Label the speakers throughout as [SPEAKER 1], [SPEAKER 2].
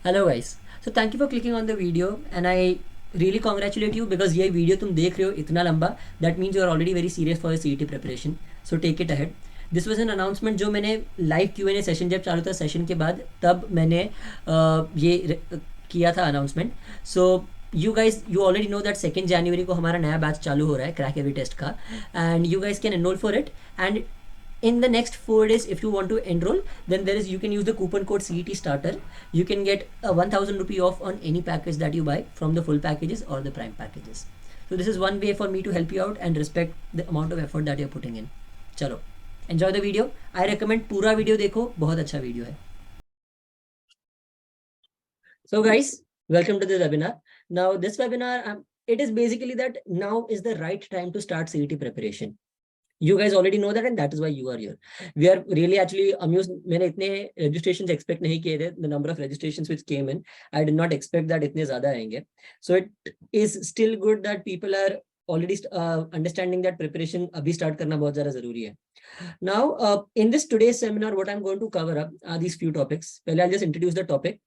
[SPEAKER 1] Hello guys. So thank you for clicking on the video and I really congratulate you because ये video तुम देख रहे हो इतना लंबा, that means you are already very serious for CET preparation. So take it ahead. This was an announcement जो मैंने live Q&A session जब चालू था सेशन के बाद तब मैंने किया था announcement. So you guys you already know that 2 जनवरी को हमारा नया बैच चालू हो रहा है क्रैक एवरी टेस्ट का, and you guys can enrol for it. And in the next 4 days if you want to enroll, then there is you can use the coupon code CET starter. You can get a 1000 rupee off on any package that you buy from the full packages or the prime packages. So this is one way for me to help you out and respect the amount of effort that you're putting in. Chalo, enjoy the video. I recommend पूरा video देखो, बहुत अच्छा video है. So guys, welcome to this webinar. Now this webinar, it is basically that now is the right time to start CET preparation. You guys already know that and that is why you are here. We are really actually amused. मैंने इतने registrations expect नहीं किए थे. The number of registrations which came in, I did not expect that इतने ज़्यादा आएंगे. So it is still good that people are already understanding that preparation अभी start करना बहुत ज़्यादा ज़रूरी है. Now in this today's seminar, what I'm going to cover up are these few topics. पहले I'll just introduce the topic.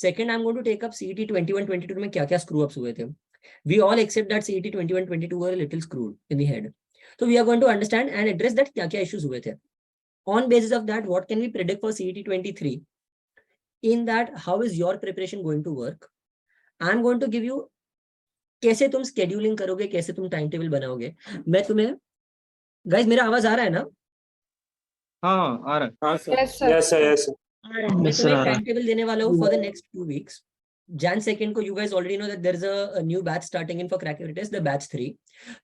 [SPEAKER 1] Second, I'm going to take up CET 21-22 में क्या क्या screw ups हुए थे. We all accept that CET 21-22 were a little screwed in the head. So we are going to understand and address that क्या क्या issues हुए थे. On basis of that, what can we predict for CET 23? In that, how is your preparation going to work? I'm going to give you कैसे तुम scheduling करोगे, कैसे तुम time table बनाओगे. मैं तुम्हें गाइस मेरा आवाज आ रहा है ना?
[SPEAKER 2] हाँ आ रहा है.
[SPEAKER 3] हाँ sir.
[SPEAKER 4] Yes, sir.
[SPEAKER 3] Yes sir yes sir.
[SPEAKER 1] मैं तुम्हें एक टाइम टेबल देने वाला हूँ for the next 2 weeks. Jan 2nd को you guys already know that there is a new batch starting in for crack every test, the batch 3.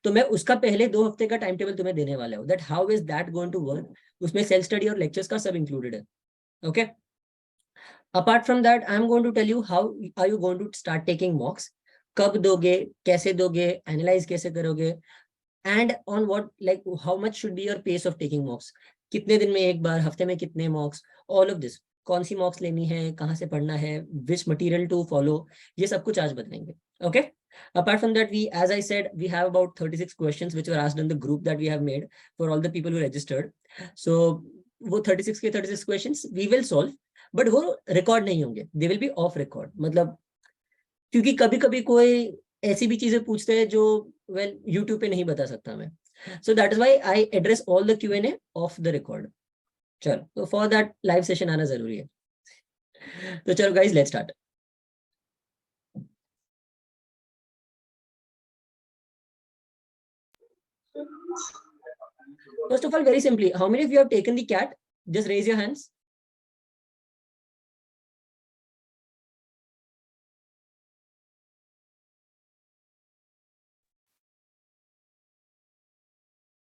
[SPEAKER 1] तो मैं उसका पहले 2 हफ्ते का टाइम टेबल तुम्हें देने वाला हूँ. That how is that going to work? उसमें सेल्फ स्टडी और लेक्चर्स का सब इंक्लूडेड है. Okay. Apart from that, I am going to tell you how are you going to start taking mocks. कब दोगे, कैसे दोगे, एनालाइज कैसे करोगे, and on what like how much should be your pace of taking mocks. कितने दिन में एक बार, हफ्ते में कितने मॉक्स, ऑल ऑफ दिस. कौन सी मॉक्स लेनी है, कहाँ से पढ़ना है, विच मटेरियल टू फॉलो, ये सब कुछ आज बताएंगे. Okay. Apart from that, we, as I said, we have about 36 questions which were asked in the group that we have made for all the people who registered. So वो 36 के 36 questions we will solve, but वो record नहीं होंगे. They will be off record. मतलब क्योंकि कभी कभी कोई ऐसी भी चीजें पूछते हैं जो वेल यूट्यूब पे नहीं बता सकता मैं. सो that is why I address all the Q&A of the record. चलो, तो फॉर दैट लाइव सेशन आना जरूरी है. तो चलो guys, let's start. First of all, very simply, how many of you have taken the CAT? Just raise your hands.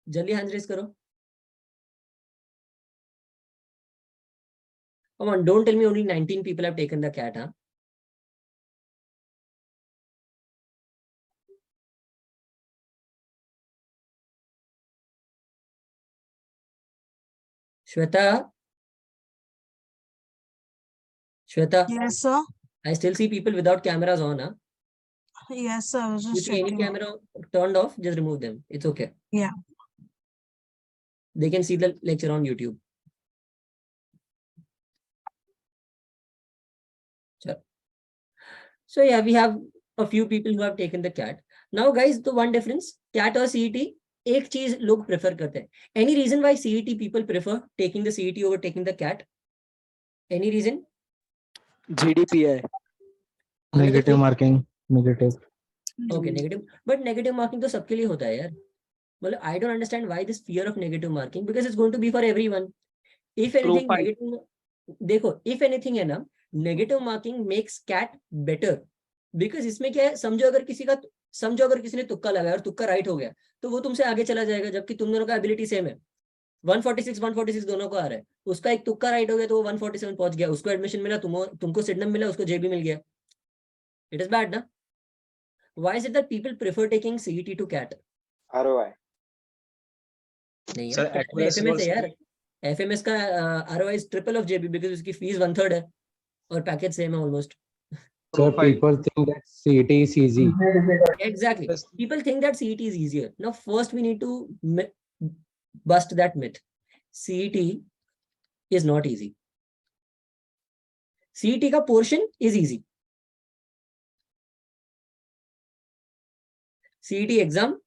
[SPEAKER 1] जल्दी hand raise करो. Come on, don't tell me only 19 people have taken the CAT, huh? Shweta? Shweta?
[SPEAKER 5] Yes, sir.
[SPEAKER 1] I still see people without cameras on, huh?
[SPEAKER 5] Yes, sir. I was
[SPEAKER 1] You
[SPEAKER 5] just
[SPEAKER 1] see any
[SPEAKER 5] checking.
[SPEAKER 1] camera turned off, just remove them. It's okay.
[SPEAKER 5] Yeah.
[SPEAKER 1] They can see the lecture on YouTube. Sure. So yeah, we have a few people who have taken the CAT. Now guys, the one difference, CAT और CET, एक चीज लोग prefer करते हैं. Any reason why CET people prefer taking the CET over taking the CAT? Any reason?
[SPEAKER 6] GDPI.
[SPEAKER 2] Negative marking. Negative.
[SPEAKER 1] Okay, negative. But negative marking तो सबके लिए होता है यार. मतलब I don't understand why this fear of negative marking, because it's going to be for everyone. If anything,
[SPEAKER 6] Profile.
[SPEAKER 1] negative, देखो, if anything है ना, negative marking makes CAT better. Because इसमें क्या है, समझो अगर किसी ने तुक्का लगाया और तुक्का राइट हो गया तो वो तुमसे आगे चला जाएगा, जबकि तुम दोनों का एबिलिटी सेम है. 146 दोनों को आ रहा है, उसका एक तुक्का राइट हो गया तो वो 147 पहुंच गया, उसको एडमिशन मिला, तुमको सिडनम मिला, उसको जेबी मिल गया. इट इज बैड ना. Why is it that people prefer taking CET to CAT?
[SPEAKER 3] ROI
[SPEAKER 1] नहीं
[SPEAKER 2] Sir,
[SPEAKER 1] यार,
[SPEAKER 2] accuracy
[SPEAKER 1] FMS है
[SPEAKER 2] was-
[SPEAKER 1] यार. FMS का ROI is triple of JB because उसकी फीस 1/3 है और पैकेज सेम है almost.
[SPEAKER 2] So people think that CET is easy.
[SPEAKER 1] Exactly.
[SPEAKER 2] Yes.
[SPEAKER 1] People think that CET is easier. Now, first we need to bust that myth. CET is not easy. CET का portion is easy, CET exam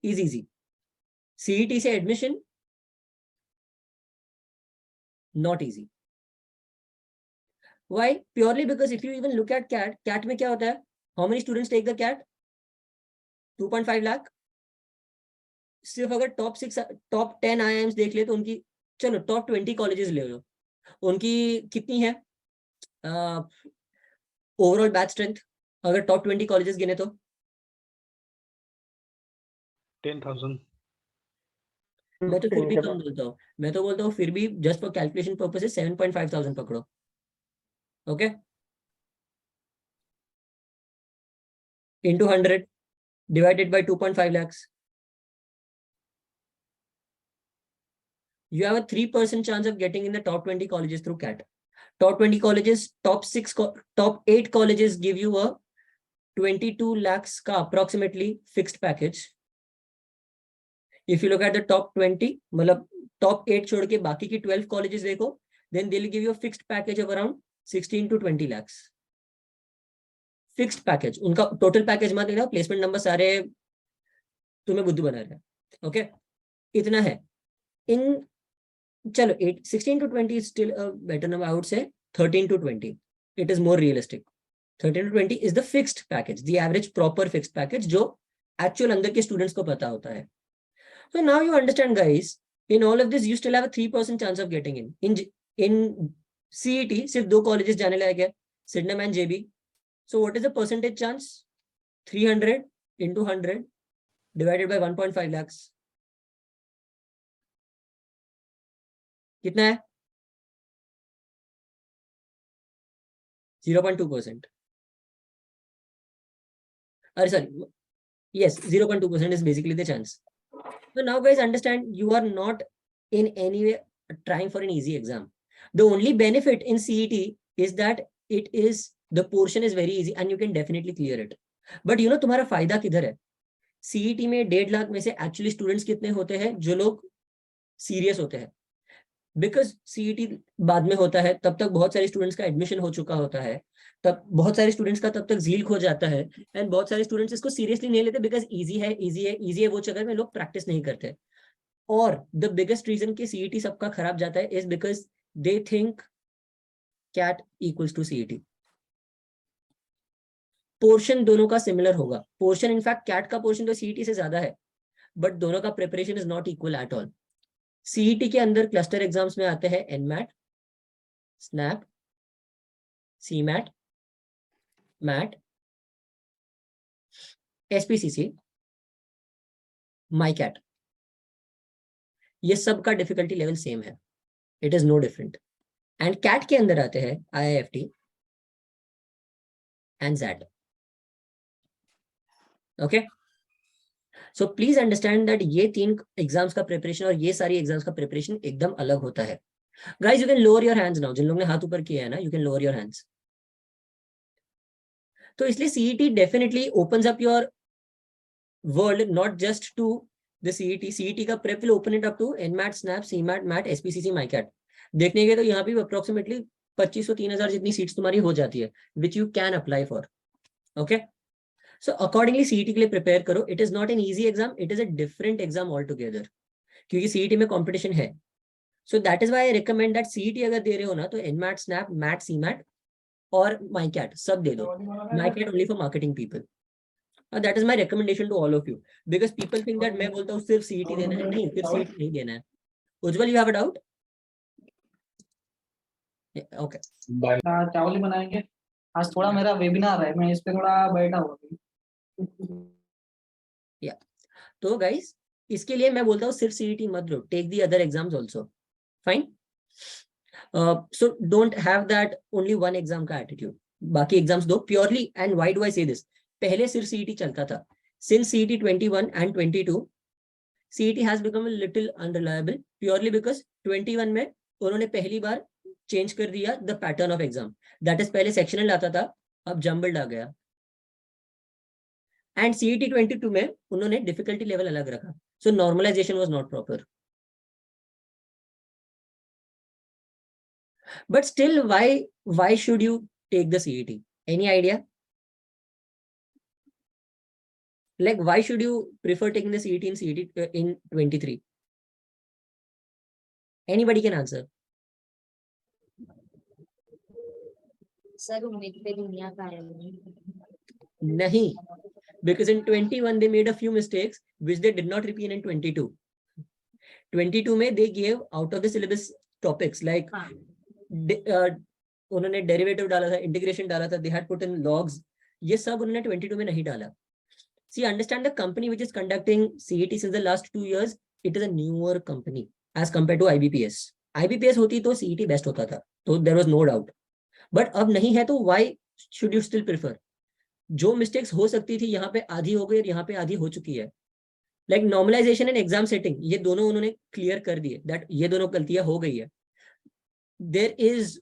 [SPEAKER 1] is easy, CET से admission not easy. Why? Purely because if you even look at CAT में क्या होता है? How many students take the CAT? 2.5 lakh. सिर्फ अगर top 10 IIMs देख ले तो उनकी, चलो टॉप 20 कॉलेजेस ले लो, उनकी कितनी है ओवरऑल बैच स्ट्रेंथ? अगर टॉप 20 कॉलेजेस गिने तो
[SPEAKER 2] 10,000.
[SPEAKER 1] मैं तो फिर भी कम बोलता हूँ, मैं तो बोलता हूँ फिर भी जस्ट फॉर कैलकुलेशन पर्पसेस 7,500 पकड़ो. Okay, into 100 divided by 2.5 lakhs. You have a 3% chance of getting in the top 20 colleges through CAT. Top 20 colleges, top 8 colleges give you a 22 lakhs ka approximately fixed package. If you look at the top 20, मतलब top 8 छोड़ के बाकी की 12 colleges देखो, then they'll give you a fixed package of around 16 to 20 lakhs. Fixed package, उनका total package मत लेना, placement number सारे तुम्हें बुद्धू बना रहे हैं. ओके, इतना है. इन चलो 16 to 20 is still a better number. I would say 13 to 20. It is more realistic. 13 to 20 is the fixed package, the average proper fixed package जो actual अंदर के students को पता होता है. So now you understand guys, in all of this you still have a 3% chance of getting in. In CET सिर्फ 2 colleges जाने लायक है, Sydenham and JB. So what is the percentage chance? 300 into 100 divided by 1.5 lakhs. कितना है? 0.2%. Sorry, yes, 0.2% is basically the chance. So now guys understand, you are not in any way trying for an easy exam. The only benefit in CET is that it is, the portion is very easy and you can definitely clear it. But you know तुम्हारा फायदा किधर है? CET में 1.5 लाख में से actually students कितने होते हैं जो लोग सीरियस होते हैं? बिकॉज CET बाद में होता है, तब तक बहुत सारे स्टूडेंट्स का एडमिशन हो चुका होता है, तब बहुत सारे स्टूडेंट्स का तब तक झील खो जाता है, एंड बहुत सारे स्टूडेंट्स इसको सीरियसली नहीं लेते बिकॉज इजी है, इजी है, इजी है वो चक्कर में लोग प्रैक्टिस नहीं करते. और द बिगेस्ट रीजन कि CET सबका खराब जाता है is because they think CAT equals to CET. Portion दोनों का सिमिलर होगा. पोर्शन इनफैक्ट CAT का पोर्शन तो CET से ज्यादा है, बट दोनों का preparation is not equal at all. CET के अंदर क्लस्टर एग्जाम्स में आते हैं NMAT, SNAP, CMAT, MAT, SPCC, MyCAT. ये सब का डिफिकल्टी लेवल सेम है, it is no different. And CAT के अंदर आते हैं IIFT and ZAT. Okay, so please understand that ये 3 एग्जाम्स का प्रिपरेशन और ये सारी एग्जाम्स का प्रिपरेशन एकदम अलग होता है. Guys you can lower your hands now, जिन लोगों ने हाथ ऊपर किया है ना, you can lower your hands. तो इसलिए CET definitely opens up your world, not just to the CET का prep will open it up to NMAT, SNAP, CMAT, MAT, SPCC, MyCAT. देखने के तो यहाँ पे अप्रोक्सीमेटली 2500-3000 जितनी सीट्स तुम्हारी हो जाती है, which you can apply for. Okay, so accordingly CET के लिए प्रिपेयर करो. It is not an easy exam, it is a different exam all together, क्योंकि CET में कॉम्पिटिशन है. So that is why I recommend that CET अगर दे रहे हो ना तो NMAT, SNAP, MAT, CMAT और MyCAT सब दे दो. MyCAT only for marketing people. That is my recommendation to all of you, because people think that मैं बोलता हूँ सिर्फ CET देना है. नहीं, सिर्फ CET नहीं देना है. उज्जवल, you have a doubt? Okay.
[SPEAKER 3] चावल ही बनाएंगे. आज थोड़ा मेरा वेबिनार है, मैं इस पे थोड़ा बैठा हुआ.
[SPEAKER 1] तो गाइस इसके लिए मैं बोलता हूँ सिर्फ CET मत दो, take the other exams also. Fine. So don't have that only one exam का एटीट्यूड. बाकी एग्जाम्स दो purely. And why do I say this? पहले सिर्फ CET चलता था. Since CET 21 and 22 CET has become a little unreliable purely because 21 में उन्होंने पहली बार चेंज कर दिया the pattern of exam. That is पहले सेक्शनल आता था, अब जम्बल्ड आ गया. एंड CET 22 में उन्होंने डिफिकल्टी लेवल अलग रखा. So normalization was not proper. But still, why should you take the CET? Any idea? Like, why should you prefer taking the CET in 23? Anybody can answer. Nahi, because in 21 they made a few mistakes which they did not repeat in 22. 22 में they gave out of the syllabus topics like उन्होंने derivative डाला था, integration डाला था, they had put in logs. ये सब उन्होंने 22 में नहीं डाला. See, understand the company which is conducting CET since the last 2 years, it is a newer company as compared to IBPS. IBPS होती तो CET best होता था, तो there was no doubt. But अब नहीं है तो why should you still prefer? जो मिस्टेक्स हो सकती थी यहाँ पे आधी हो गई और यहाँ पे आधी हो चुकी है. Like normalisation and exam setting, ये दोनों उन्होंने क्लियर कर दिए दैट ये दोनों गलतियां हो गई है. There is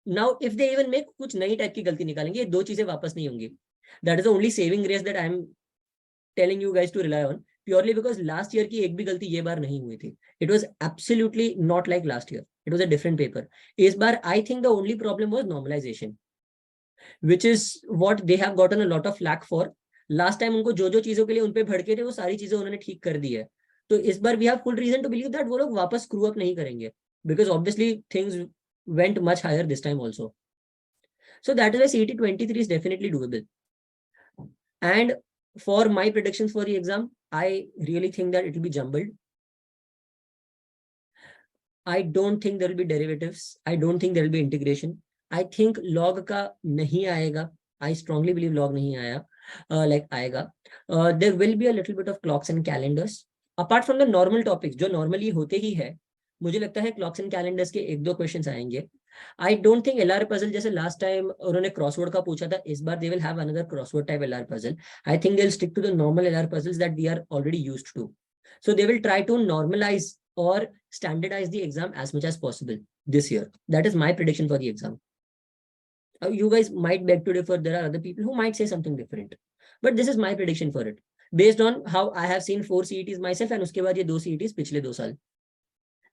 [SPEAKER 1] now if they even make कुछ नई टाइप की गलती निकालेंगे, ये दो चीजें वापस नहीं होंगी. That is the only saving grace that I am telling you guys to rely on, purely because last year की एक भी गलती ये बार नहीं हुई थी. It was absolutely not like last year, it was a different paper. इस बार I think the only problem was normalization, which is what they have gotten a lot of flack for. Last time उनको जो चीजों के लिए उन पे भड़के थे वो सारी चीजें उन्होंने ठीक कर दी है. तो इस बार we have full reason to believe that वो लोग वापस screw up नहीं करेंगे, because obviously things went much higher this time also. So that is why CET 23 is definitely doable. And for my predictions for the exam, I really think that it will be jumbled. I don't think there will be derivatives. I don't think there will be integration. I think log का नहीं आएगा. I strongly believe log नहीं आया, like आएगा. There will be a little bit of clocks and calendars. Apart from the normal topics, जो normally होते ही है, मुझे लगता है clocks and calendars के एक दो questions आएंगे. I don't think LR puzzle जैसे last time उन्होंने crossword का पूछा था, इस बार they will have another crossword type LR puzzle. I think they'll stick to the normal LR puzzles that we are already used to. So they will try to normalize or standardize the exam as much as possible this year. That is my prediction for the exam. You guys might beg to differ. There are other people who might say something different, but this is my prediction for it, based on how I have seen 4 CETs myself, and उसके बाद ये 2 CETs पिछले 2 साल,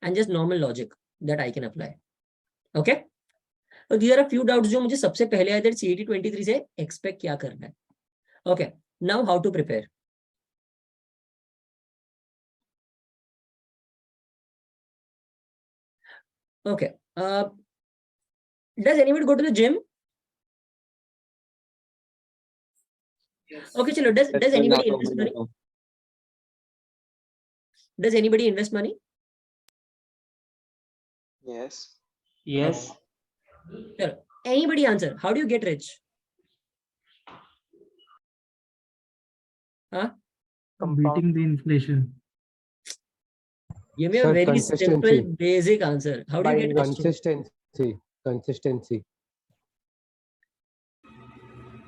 [SPEAKER 1] and just normal logic that I can apply. Okay, so these are a few doubts जो मुझे सबसे पहले आए that CET 23 से expect क्या करना है. Okay, now how to prepare. Okay, does anybody go to the gym? Okay, chalo, does anybody invest money? Does anybody invest money?
[SPEAKER 6] Yes.
[SPEAKER 2] Yes.
[SPEAKER 1] Chalo, anybody answer. How do you get rich? Huh?
[SPEAKER 2] Beating the inflation.
[SPEAKER 1] Give me a
[SPEAKER 4] Sir,
[SPEAKER 1] very
[SPEAKER 4] consistency.
[SPEAKER 1] simple, basic answer. How do you get rich?
[SPEAKER 4] Consistency.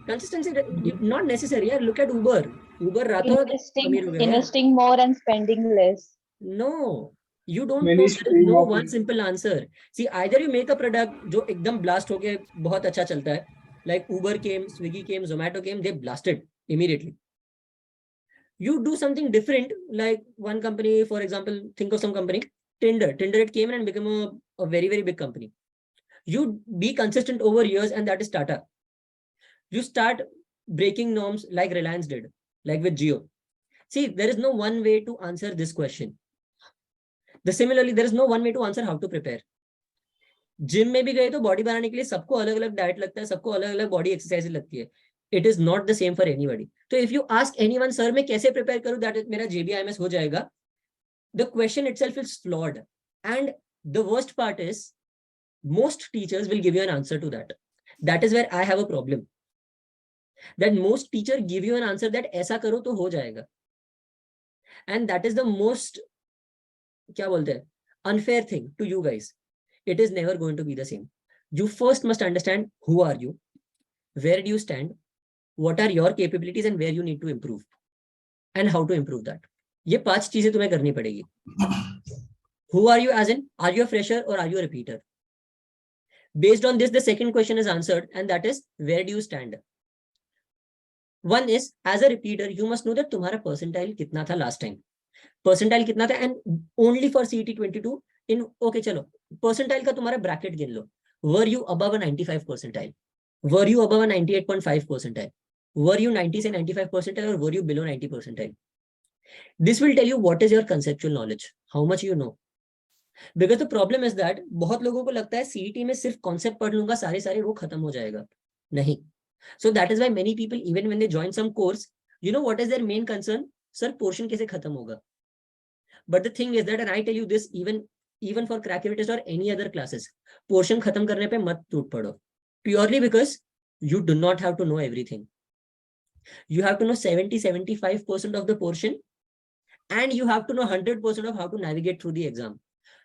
[SPEAKER 1] Consistency, not necessary. Yeah, look at Uber. Uber रातों अमीर हो गए हैं.
[SPEAKER 7] Investing more and spending less.
[SPEAKER 1] No, you don't
[SPEAKER 3] Many
[SPEAKER 1] know. There is
[SPEAKER 3] stream
[SPEAKER 1] no
[SPEAKER 3] of-
[SPEAKER 1] one simple answer. See, either you make a product जो एकदम blast होके बहुत अच्छा चलता है, like Uber came, Swiggy came, Zomato came, they blasted immediately. You do something different, like one company, for example, think of some company, Tinder. Tinder, it came in and became a very, very big company. You be consistent over years, and that is Tata. You start breaking norms like Reliance did, like with Jio. See, there is no one way to answer this question. Similarly, there is no one way to answer how to prepare. Gym में भी गए तो body बनाने के लिए सबको अलग अलग डाइट लगता है, सबको अलग अलग बॉडी एक्सरसाइज लगती है. It is not the same for anybody. तो if you ask anyone sir मैं कैसे प्रिपेयर करूं दैट मेरा JBIMS हो जाएगा, the question itself is flawed. And the worst part is most teachers will give you an answer to that. That is where I have a problem. That most teacher give you an answer that ऐसा करो तो हो जाएगा. And that is the most, क्या बोलते हैं, unfair thing to you guys. It is never going to be the same. You first must understand who are you, where do you stand, what are your capabilities and where you need to improve, and how to improve that. ये 5 चीजें तुम्हें करनी पड़ेगी. Who are you as in, are you a fresher or are you a repeater? Based on this, the second question is answered, and that is, where do you stand? One is, as a repeater, you must know that तुम्हारा percentile कितना था last time. Percentile कितना था, and only for CET 22 in, okay चलो, percentile का तुम्हारा bracket गिन लो. were you above a 95 percentile? Were you above a 98.5 percentile? Were you 90 से 95 percentile or were you below 90 percentile? This will tell you what is your conceptual knowledge, how much you know. Because the problem is that बहुत लोगों को लगता है CET में सिर्फ concept पढ़ लूंगा सारे वो खत्म हो जाएगा. नहीं. So that is why many people, even when they join some course, you know what is their main concern? Sir, portion कैसे खत्म होगा? But the thing is that, and I tell you this even for Crackivitist or any other classes, portion खत्म करने पे मत टूट पड़ो. Purely because you do not have to know everything. You have to know 70-75% of the portion, and you have to know 100% of how to navigate through the exam.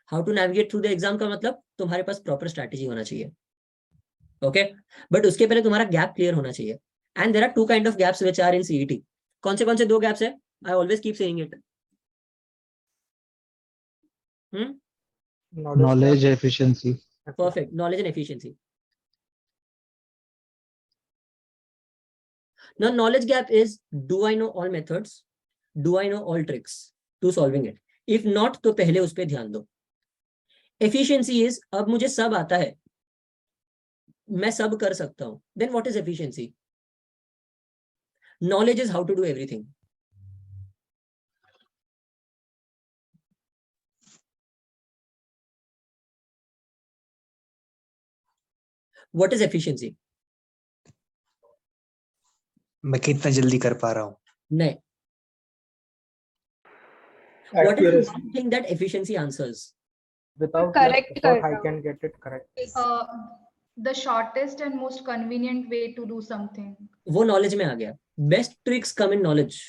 [SPEAKER 1] How to navigate through the exam का मतलब तुम्हारे पास proper strategy होना चाहिए. Okay? But उसके पहले तुम्हारा gap clear होना चाहिए. And there are two kind of gaps which are in CET. कौन से दो gaps है? I always keep saying it.
[SPEAKER 2] Knowledge efficiency.
[SPEAKER 1] Perfect. Knowledge and efficiency. Now, knowledge gap is, do I know all methods? Do I know all tricks to solving it? If not, तो पहले उस पे ध्यान दो. Efficiency is, अब मुझे सब आता है, मैं सब कर सकता हूं. Then what is efficiency? Knowledge is how to do everything. What is efficiency?
[SPEAKER 6] मैं कितना जल्दी कर पा रहा हूँ.
[SPEAKER 1] नहीं. What is the one thing that efficiency answers?
[SPEAKER 8] Without
[SPEAKER 7] Correct
[SPEAKER 8] luck, thought
[SPEAKER 7] कर
[SPEAKER 8] I
[SPEAKER 7] रहा हूँ.
[SPEAKER 8] can get it correct.
[SPEAKER 9] The shortest and most convenient way to do something.
[SPEAKER 1] वो knowledge में आ गया. Best tricks come in knowledge.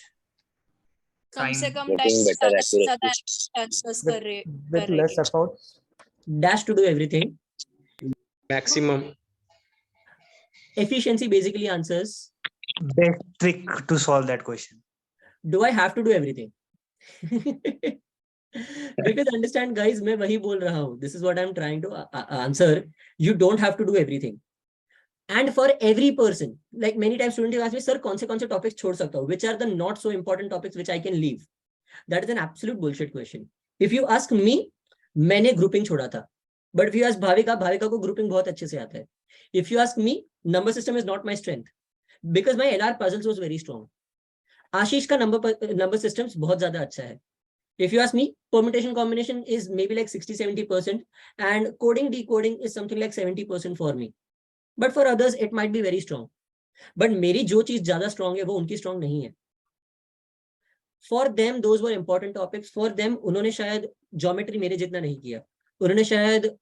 [SPEAKER 10] कम से कम
[SPEAKER 11] Getting
[SPEAKER 10] dash
[SPEAKER 11] better
[SPEAKER 10] ज्यादा
[SPEAKER 11] accuracy.
[SPEAKER 10] answers
[SPEAKER 8] With,
[SPEAKER 10] कर रहे
[SPEAKER 8] with less efforts.
[SPEAKER 1] Dash to do everything.
[SPEAKER 11] Maximum.
[SPEAKER 1] Efficiency basically answers,
[SPEAKER 6] Best trick to solve that question.
[SPEAKER 1] do I have to do everything? Because understand guys, मैं वही बोल रहा हूँ. This is what I'm trying to answer. You don't have to do everything. And for every person, like many times students ask me, sir, कौन से topics छोड़ सकता हूँ? Which are the not so important topics which I can leave? That is an absolute bullshit question. If you ask me, मैंने grouping छोड़ा था. But if you ask Bhavika को grouping बहुत अच्छे से आता है. If you ask me, number system is not my strength. Because my LR puzzles was very strong. आशीष का number systems बहुत ज़्यादा अच्छा है. If you ask me, permutation combination is maybe like 60-70%, and coding decoding is something like 70% for me. But for others, it might be very strong. But मेरी जो चीज ज़्यादा strong है, वो उनकी strong नहीं है. For them, those were important topics. For them, उन्होंने शायद geometry मेरे जितना नहीं किया. उन्होंने शायद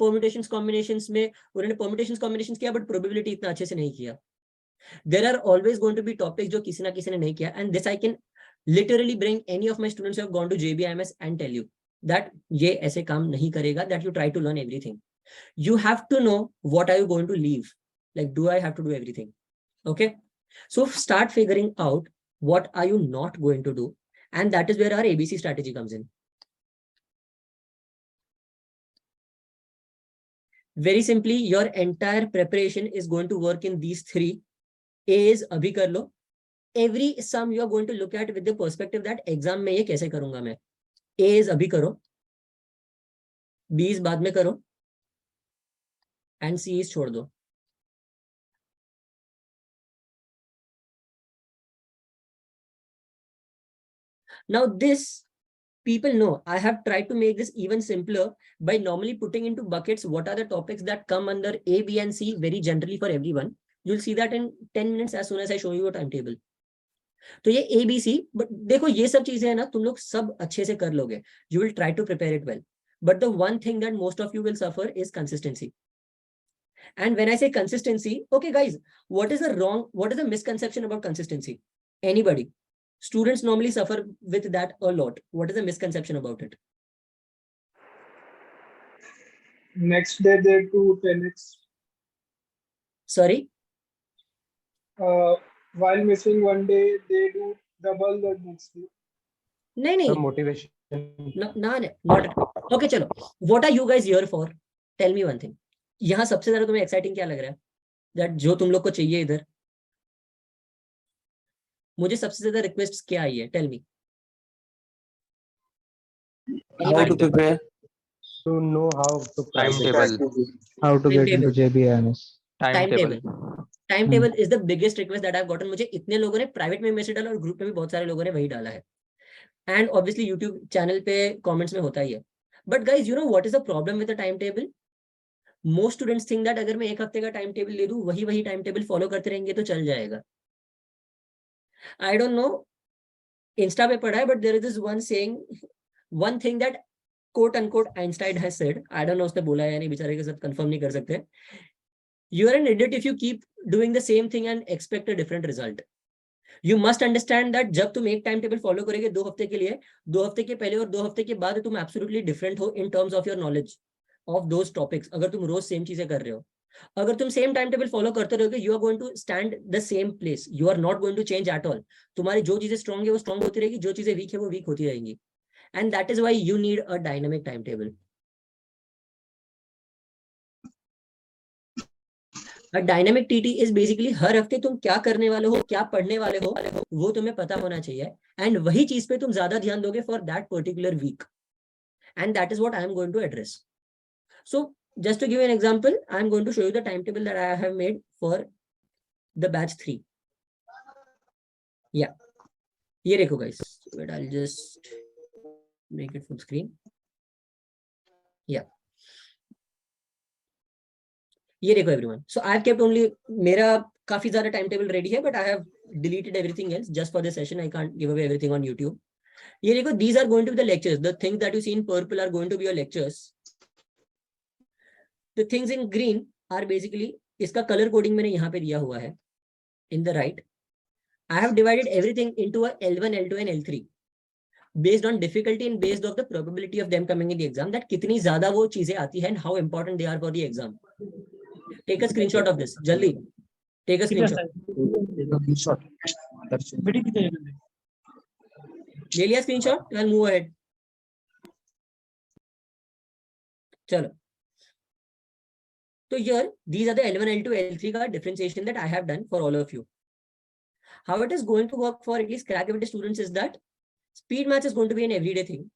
[SPEAKER 1] permutations combinations में उन्होंने permutations combinations किया, but probability इतना अच्छे से नहीं किया. There are always going to be topics जो किसी ना किसी ने नहीं किया, and this I can literally bring any of my students who have gone to JBIMS and tell you that ये ऐसे काम नहीं करेगा, that you try to learn everything. You have to know what are you going to leave. Like, do I have to do everything? Okay. So start figuring out what are you not going to do. And that is where our ABC strategy comes in. Very simply, your entire preparation is going to work in these three. A is abhi kar lo. Every sum you are going to look at with the perspective that exam में ये कैसे करूंगा मैं. A is abhi करो. B is बाद में करो. And C is छोड़ दो. Now this, people know, I have tried to make this even simpler by normally putting into buckets what are the topics that come under A, B and C very generally for everyone. You'll see that in 10 minutes as soon as I show you a timetable. तो ये ABC, but देखो ये सब चीजें है ना, तुम लोग सब अच्छे से कर लोगे. You will try to prepare it well. But the one thing that most of you will suffer is consistency. And when I say consistency, okay guys, what is the misconception about consistency? Anybody? Students normally suffer with that a lot. What is the misconception about it?
[SPEAKER 12] Next day they do 10x.
[SPEAKER 1] Sorry?
[SPEAKER 12] While missing one day, they do double the next day.
[SPEAKER 1] No.
[SPEAKER 8] Motivation.
[SPEAKER 1] No, not at all. Okay, chalo. What are you guys here for? Tell me one thing. यहाँ सबसे ज़्यादा तुम्हें exciting क्या लग रहा है? That जो तुम लोग को चाहिए इधर. मुझे सबसे ज़्यादा requests क्या आई है? Tell me.
[SPEAKER 6] How to prepare?
[SPEAKER 8] To know how to price it.
[SPEAKER 11] Timetable.
[SPEAKER 2] How to get into
[SPEAKER 1] Timetable.
[SPEAKER 2] JBIMS.
[SPEAKER 1] Timetable. Timetable is the biggest request that I've gotten. मुझे इतने लोगों ने प्राइवेट में मैसेज डाला और ग्रुप में भी बहुत सारे लोगों ने वही डाला है. एंड ऑब्वियसली यूट्यूब चैनल पे कमेंट्स में होता ही है. But guys you know what is the problem with the time table? Most students think that अगर मैं एक हफ्ते का टाइम टेबल दे दूं, वही टाइम टेबल फॉलो करते रहेंगे तो चल जाएगा. आई डोंट नो, इंस्टा पे पढ़ा है, but there is this one saying, one thing that quote unquote Einstein has said. I don't know उसने बोला है या नहीं, बेचारे के साथ कंफर्म नहीं कर सकते. You are an idiot if you keep doing the same thing and expect a different result. You must understand that जब तुम एक टाइम टेबल फॉलो करोगे 2 हफ्ते के लिए, 2 हफ्ते के पहले और 2 हफ्ते के बाद तुम एब्सोल्युटली डिफरेंट हो in terms of your knowledge of those topics. अगर तुम रोज सेम चीजें कर रहे हो, अगर तुम सेम टाइम टेबल फॉलो करते रहोगे, you are going to stand the same place. You are not going to change at all. तुम्हारी जो चीजें स्ट्रॉन्ग है वो स्ट्रॉन्ग होती रहेगी, जो चीजें वीक है वो वीक होती रहेंगी. And that is why you need a dynamic time table. Dynamic TT is basically हर हफ्ते तुम क्या करने वाले हो, क्या पढ़ने वाले हो, वो तुम्हें पता होना चाहिए. एंड वही चीज पे तुम ज्यादा ध्यान दोगे for that particular week. And that is what I am going to address. So just to give an example, I am going to show you the time table that I have made for the batch 3. या ये देखो guys, but I will just make it full screen. या ये देखो everyone. So I have kept only, मेरा काफी ज्यादा time table ready है, but I have deleted everything else just for this session. I can't give away everything on YouTube. ये देखो, these are going to be the lectures. The things that you see in purple are going to be your lectures. The things in green are basically, इसका colour coding मैंने यहाँ पे दिया हुआ है in the right. I have divided everything into a L1, L2 and L3 based on difficulty and based on the probability of them coming in the exam, that कितनी ज्यादा वो चीजें आती है and how important they are for the exam. Take a screenshot of this. Jaldi. Take a screenshot. ले लिया screenshot? I'll move ahead. चलो. So here, these are the L1, L2, L3 का differentiation that I have done for all of you. How it is going to work for at least Crackability students is that speed maths is going to be an everyday thing.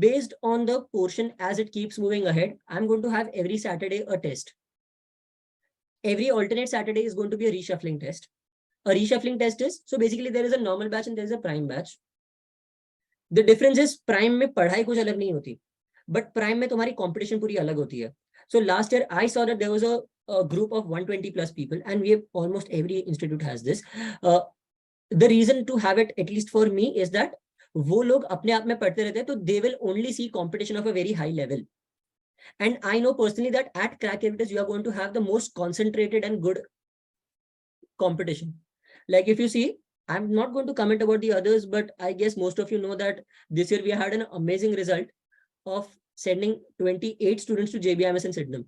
[SPEAKER 1] Based on the portion as it keeps moving ahead, I'm going to have every Saturday a test. Every alternate Saturday is going to be a reshuffling test. A reshuffling test is, so basically there is a normal batch and there is a prime batch. The difference is prime में पढ़ाई कुछ अलग नहीं होती, but prime में तुम्हारी competition पूरी अलग होती है. So last year I saw that there was a group of 120 plus people, and we have almost every institute has this. The reason to have it, at least for me, is that वो लोग अपने आप में पढ़ते रहते हैं, तो they will only see competition of a very high level. And I know personally that at Crackability you are going to have the most concentrated and good competition. Like if you see, I'm not going to comment about the others, but I guess most of you know that this year we had an amazing result of sending 28 students to JBIMS in Sydenham,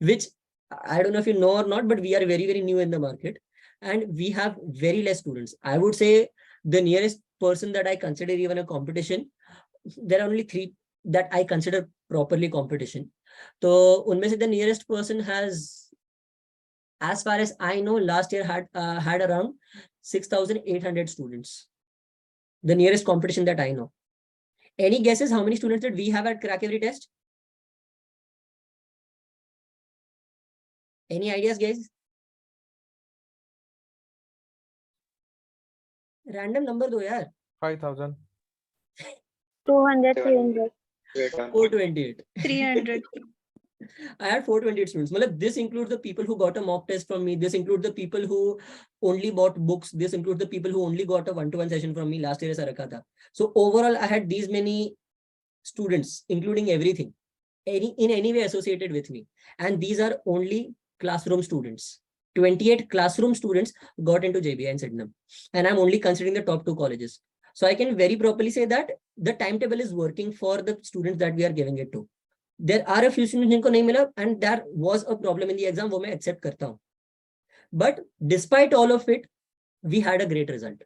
[SPEAKER 1] which I don't know if you know or not, but we are very, very new in the market and we have very less students. I would say the nearest person that I consider even a competition, there are only 3 that I consider properly competition. So unme se the nearest person has, as far as I know, last year had around 6,800 students. The nearest competition that I know. Any guesses how many students did we have at Crackability test? Any ideas, guys? Random number do yaar.
[SPEAKER 12] 5,000.
[SPEAKER 7] 200, 300.
[SPEAKER 1] 428.
[SPEAKER 10] 300.
[SPEAKER 1] I had 428 students. Malab, this includes the people who got a mock test from me. This includes the people who only bought books. This includes the people who only got a one-to-one session from me last year. So overall, I had these many students, including everything, in any way associated with me. And these are only classroom students. 28 classroom students got into JBI in Sydenham. And I'm only considering the top 2 colleges. So I can very properly say that the timetable is working for the students that we are giving it to. There are a few students जिनको नहीं मिला, and there was a problem in the exam, वो मैं accept करता हूँ. But despite all of it, we had a great result.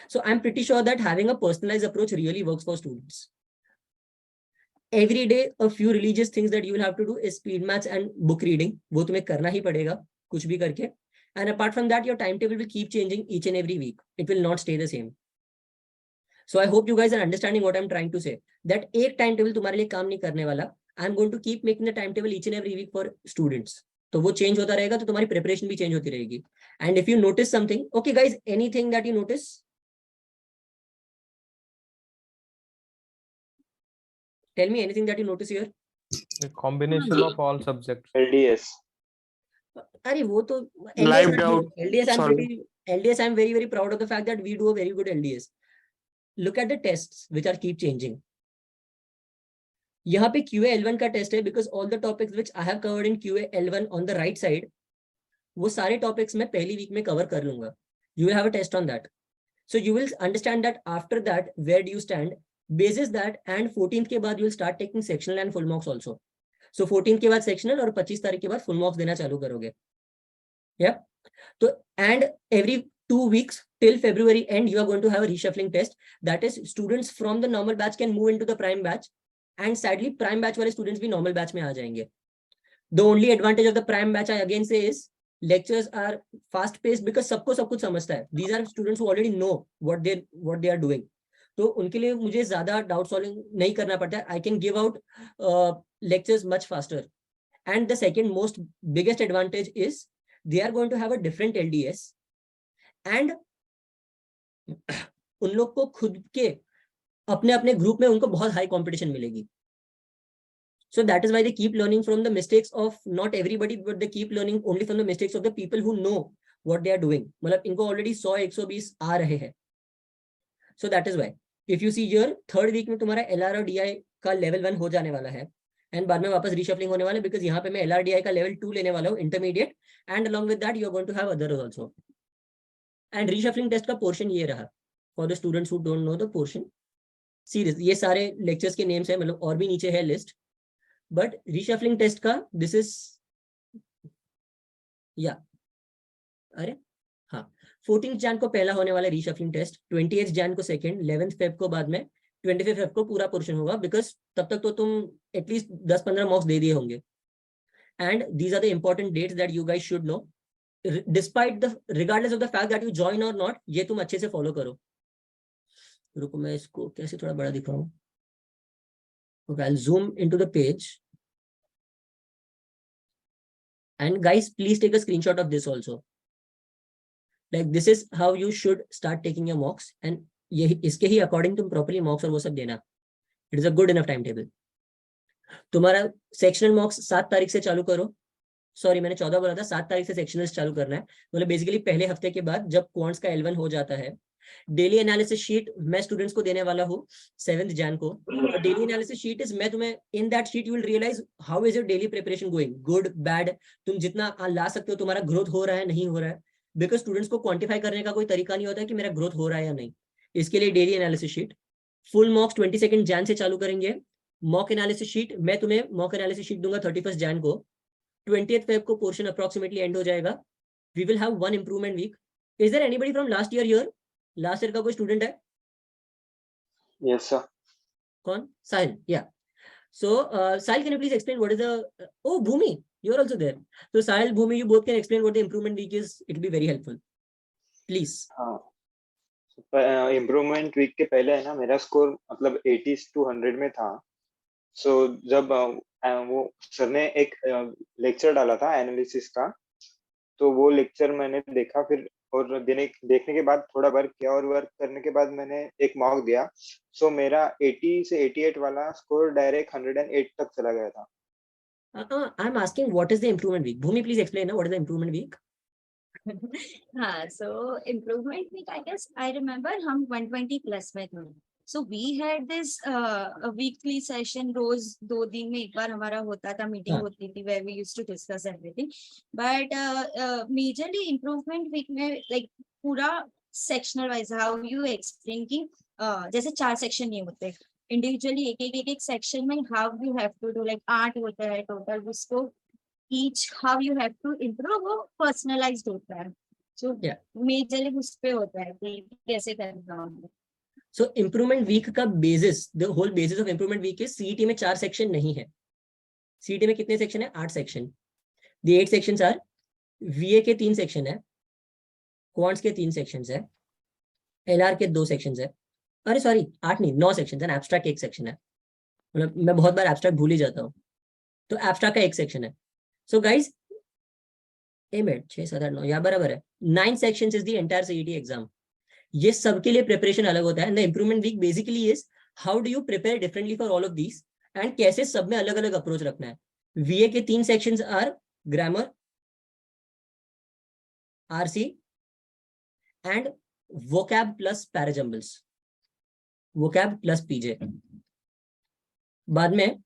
[SPEAKER 1] So I'm pretty sure that having a personalized approach really works for students. Every day, a few religious things that you will have to do is speed maths and book reading. वो तुम्हें करना ही पड़ेगा, कुछ भी करके. And apart from that, your timetable will keep changing each and every week. It will not stay the same. So I hope you guys are understanding what I'm trying to say. That एक timetable तुम्हारे लिए काम नहीं करने वाला. I am going to keep making the time table each and every week for students. तो वो change होता रहेगा, तो तुम्हारी प्रिपरेशन भी चेंज होती रहेगी. And if you notice something, okay guys, anything that you notice? Tell me anything that you notice here.
[SPEAKER 8] A combination of all subjects.
[SPEAKER 11] LDS.
[SPEAKER 1] अरे वो तो
[SPEAKER 11] Lived out. Sorry.
[SPEAKER 1] LDS I'm very proud of the fact that we do a very good LDS. Look at the tests which are keep changing. यहाँ पे QA L1 का test है, because all the topics which I have covered in QA L1 on the right side, वो सारे topics मैं पहली week में cover कर लूंगा. You will have a test on that. So you will understand that after that where do you stand. Basis that, and 14th के बाद you will start taking sectional and full marks also. So 14th के बाद sectional और 25 तारीख के बाद full marks देना चालू करोगे. Yeah. तो and every 2 weeks till February end you are going to have a reshuffling test. That is, students from the normal batch can move into the prime batch, and sadly prime batch वाले students भी normal batch में आ जाएंगे. The only advantage of the prime batch I again say is lectures are fast paced because सबको सब कुछ समझता है. These are students who already know what they are doing. तो उनके लिए मुझे ज्यादा डाउट सॉल्विंग नहीं करना पड़ता है. I can give out lectures much faster. And the second most biggest advantage is they are going to have a different LDS, and उन लोग को खुद के अपने अपने ग्रुप में उनको बहुत हाई कंपटीशन मिलेगी. So that is why they keep learning from the mistakes of not everybody, but they keep learning only from the mistakes of the people who know what they are doing. मतलब इनको already 100-120 आ रहे हैं. So that is why if you see here, third week में तुम्हारा LR और DI का level 1 हो जाने वाला है, and बाद में वापस reshuffling होने वाला है, because यहाँ पे मैं LR DI का level 2 लेने वाला हूँ, intermediate, and along with that you are going to have others also. And reshuffling test का portion ये रहा for the students who don't know the portion. Serious, ये सारे lectures के names हैं, मतलब और भी नीचे है list, but reshuffling test का this is, yeah, अरे हाँ, 14th Jan को पहला होने वाला रीशफलिंग टेस्ट, 28th Jan को सेकंड, 11th Feb को बाद में, 25th Feb को पूरा पोर्शन होगा, बिकॉज तब तक तो तुम एटलीस्ट 10-15 मार्क्स दे दिए होंगे. And these are the important dates that you guys should know, despite the regardless of the fact that you join और नॉट. ये तुम अच्छे से फॉलो करो. रुको मैं इसको कैसे थोड़ा बड़ा दिखाऊं. Okay, I will zoom into the page, and guys please take a screenshot of this also. Like this is how you should start taking your mocks, and ये इसके ही अकॉर्डिंग तुम प्रॉपर्ली मॉक्स और वो सब देना. It is a good enough time table. तुम्हारा sectional मॉक्स 7 तारीख से चालू करो. सॉरी मैंने 14 बोला था, 7 तारीख से सेक्शनल्स चालू करना है. मतलब बेसिकली पहले हफ्ते के बाद जब क्वांट्स का L1 हो जाता है. डेली एनालिसिस शीट मैं स्टूडेंट्स को देने वाला हूँ 7th Jan को. डेली एनालिसिस शीट इज, मैं तुम्हें in that sheet you will realize how is your daily preparation going, good bad. तुम जितना ला सकते हो, तुम्हारा ग्रोथ हो रहा है नहीं हो रहा है, बिकॉज स्टूडेंट्स को क्वांटिफाई करने का कोई तरीका नहीं होता है कि मेरा ग्रोथ हो रहा है या नहीं. इसके लिए daily analysis sheet. Full मॉक्स 22nd Jan से चालू करेंगे. मॉक एनालिसिस शीट मैं तुम्हें मॉक एनालिसिस शीट दूंगा 31st Jan को. 20th Feb को पोर्शन अप्रोक्सीमेटली एंड हो जाएगा. We will have 1 improvement week. Is there anybody from last year here? Last year का कोई स्टूडेंट है?
[SPEAKER 11] Yes, sir.
[SPEAKER 1] कौन? Sahil. Yeah so Sahil, can you please explain what is the, oh Bhumi, you are also there. So Sahil, Bhumi, you both can explain what the improvement week is. It will be very helpful. Please.
[SPEAKER 11] हाँ. Improvement week के पहले है ना, मेरा score मतलब 80 to 100 में था. सो जब वो सर ने एक लेक्चर डाला था एनालिसिस का, तो वो लेक्चर मैंने देखा, फिर और देखने के बाद थोड़ा वर्क किया, और वर्क करने के बाद मैंने एक मॉक दिया. सो मेरा 80 से 88 वाला स्कोर डायरेक्ट 108 तक चला गया था.
[SPEAKER 1] I'm asking what is the improvement week. Bhumi, please explain what is the improvement week.
[SPEAKER 10] So improvement week, I guess I remember हम 120 plus में थे. So we had this weekly session, रोज 2 दिन में एक बार हमारा होता था, मीटिंग होती थी, where we used to discuss everything. But majorly improvement week में like पूरा sectional wise how you explain कि जैसे 4 सेक्शन नहीं होते, इंडिविजुअली एक सेक्शन में how you have to do, like 8 होता है टोटल, उसको each how you have to improve, वो personalized होता है. So majorly उस पे होता है कि कैसे करना है.
[SPEAKER 1] So improvement week का basis, the whole basis of improvement week is CET में 4 सेक्शन नहीं है. CET में कितने सेक्शन है? 8 section. The 8 sections are VA के 3 सेक्शन है, क्वांट्स के 3 सेक्शंस है, LR के 2 सेक्शंस है. अरे सॉरी 8 नहीं 9 सेक्शंस है. एब्स्ट्रैक्ट 1 सेक्शन है. मतलब मैं बहुत बार एब्स्ट्रैक्ट भूल ही जाता हूँ. तो एब्स्ट्रैक्ट का एक सेक्शन है. सो गाइज 6, 7, 8, 9 या बराबर है. 9 sections is the entire CET exam. ये सबके लिए प्रिपरेशन अलग होता है. And the improvement week basically is how do you prepare differently for all of these and कैसे सब में अलग अलग अप्रोच रखना है. VA के 3 sections are grammar, RC and vocab plus parajumbles, vocab plus PJ. बाद में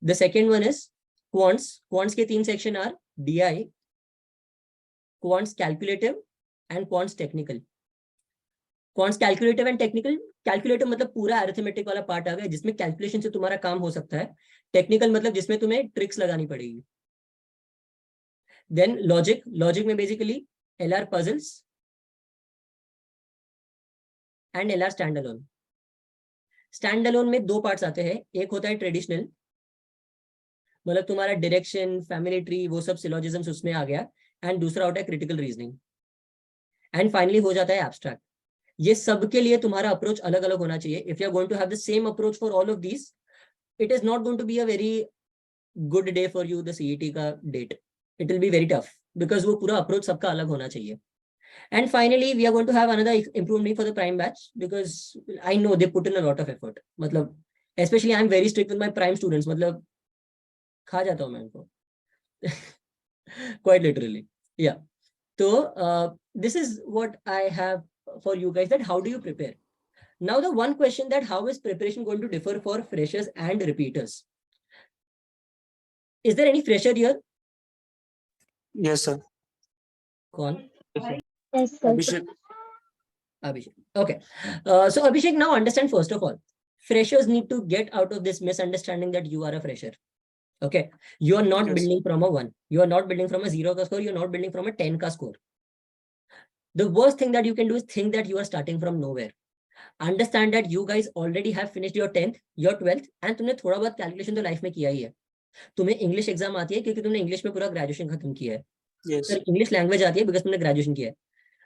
[SPEAKER 1] the second one is quants. Quants के 3 section are DI, quants calculative and quants technical. Quants calculative and technical, calculative मतलब पूरा arithmetic वाला part आ गया जिसमें calculation से तुम्हारा काम हो सकता है. टेक्निकल मतलब जिसमें तुम्हें ट्रिक्स लगानी पड़ेगी. देन लॉजिक, लॉजिक में basically LR puzzles and LR stand alone. Stand alone में 2 पार्ट्स आते हैं. एक होता है ट्रेडिशनल, मतलब तुम्हारा डायरेक्शन, फैमिली ट्री, वो सब सिलोजिज्म्स उसमें आ गया. एंड दूसरा होता है क्रिटिकल रीजनिंग. एंड फाइनली हो जाता है एब्स्ट्रैक्ट. ये सबके लिए तुम्हारा अप्रोच अलग अलग होना चाहिए. If you are going to have the same approach for all of these, it is not going to be a very good day for you. The CET का date, it will be very tough because वो पूरा approach सबका अलग होना चाहिए. And finally, we are going to have another improvement for the prime batch because I know they put in a lot of effort. मतलब, especially I'm very strict with my prime students. मतलब, खा जाता हूँ मैं उनको. Quite literally, yeah. So this is what I have for you guys. That how do you prepare? Now the one question that how is preparation going to differ for freshers and repeaters? Is there any fresher here?
[SPEAKER 6] Yes, sir.
[SPEAKER 1] कौन?
[SPEAKER 7] Yes, sir.
[SPEAKER 1] Abhishek. Okay. So Abhishek, now understand first of all, freshers need to get out of this misunderstanding that you are a fresher. Okay. You are not
[SPEAKER 6] Yes.
[SPEAKER 1] building from a 1. You are not building from a 0 ka score. You are not building from a 10 ka score. The worst thing that you can do is think that you are starting from nowhere. Understand that you guys already have finished your 10th, your 12th, and तुमने थोड़ा बहुत calculation तो life में किया ही है. तुम्हें English exam आती है क्योंकि तुमने इंग्लिश में पूरा ग्रेजुएशन खत्म किया है.
[SPEAKER 6] Yes.
[SPEAKER 1] इंग्लिश लैंग्वेज आती है बिकॉज तुमने ग्रेजुएशन किया है.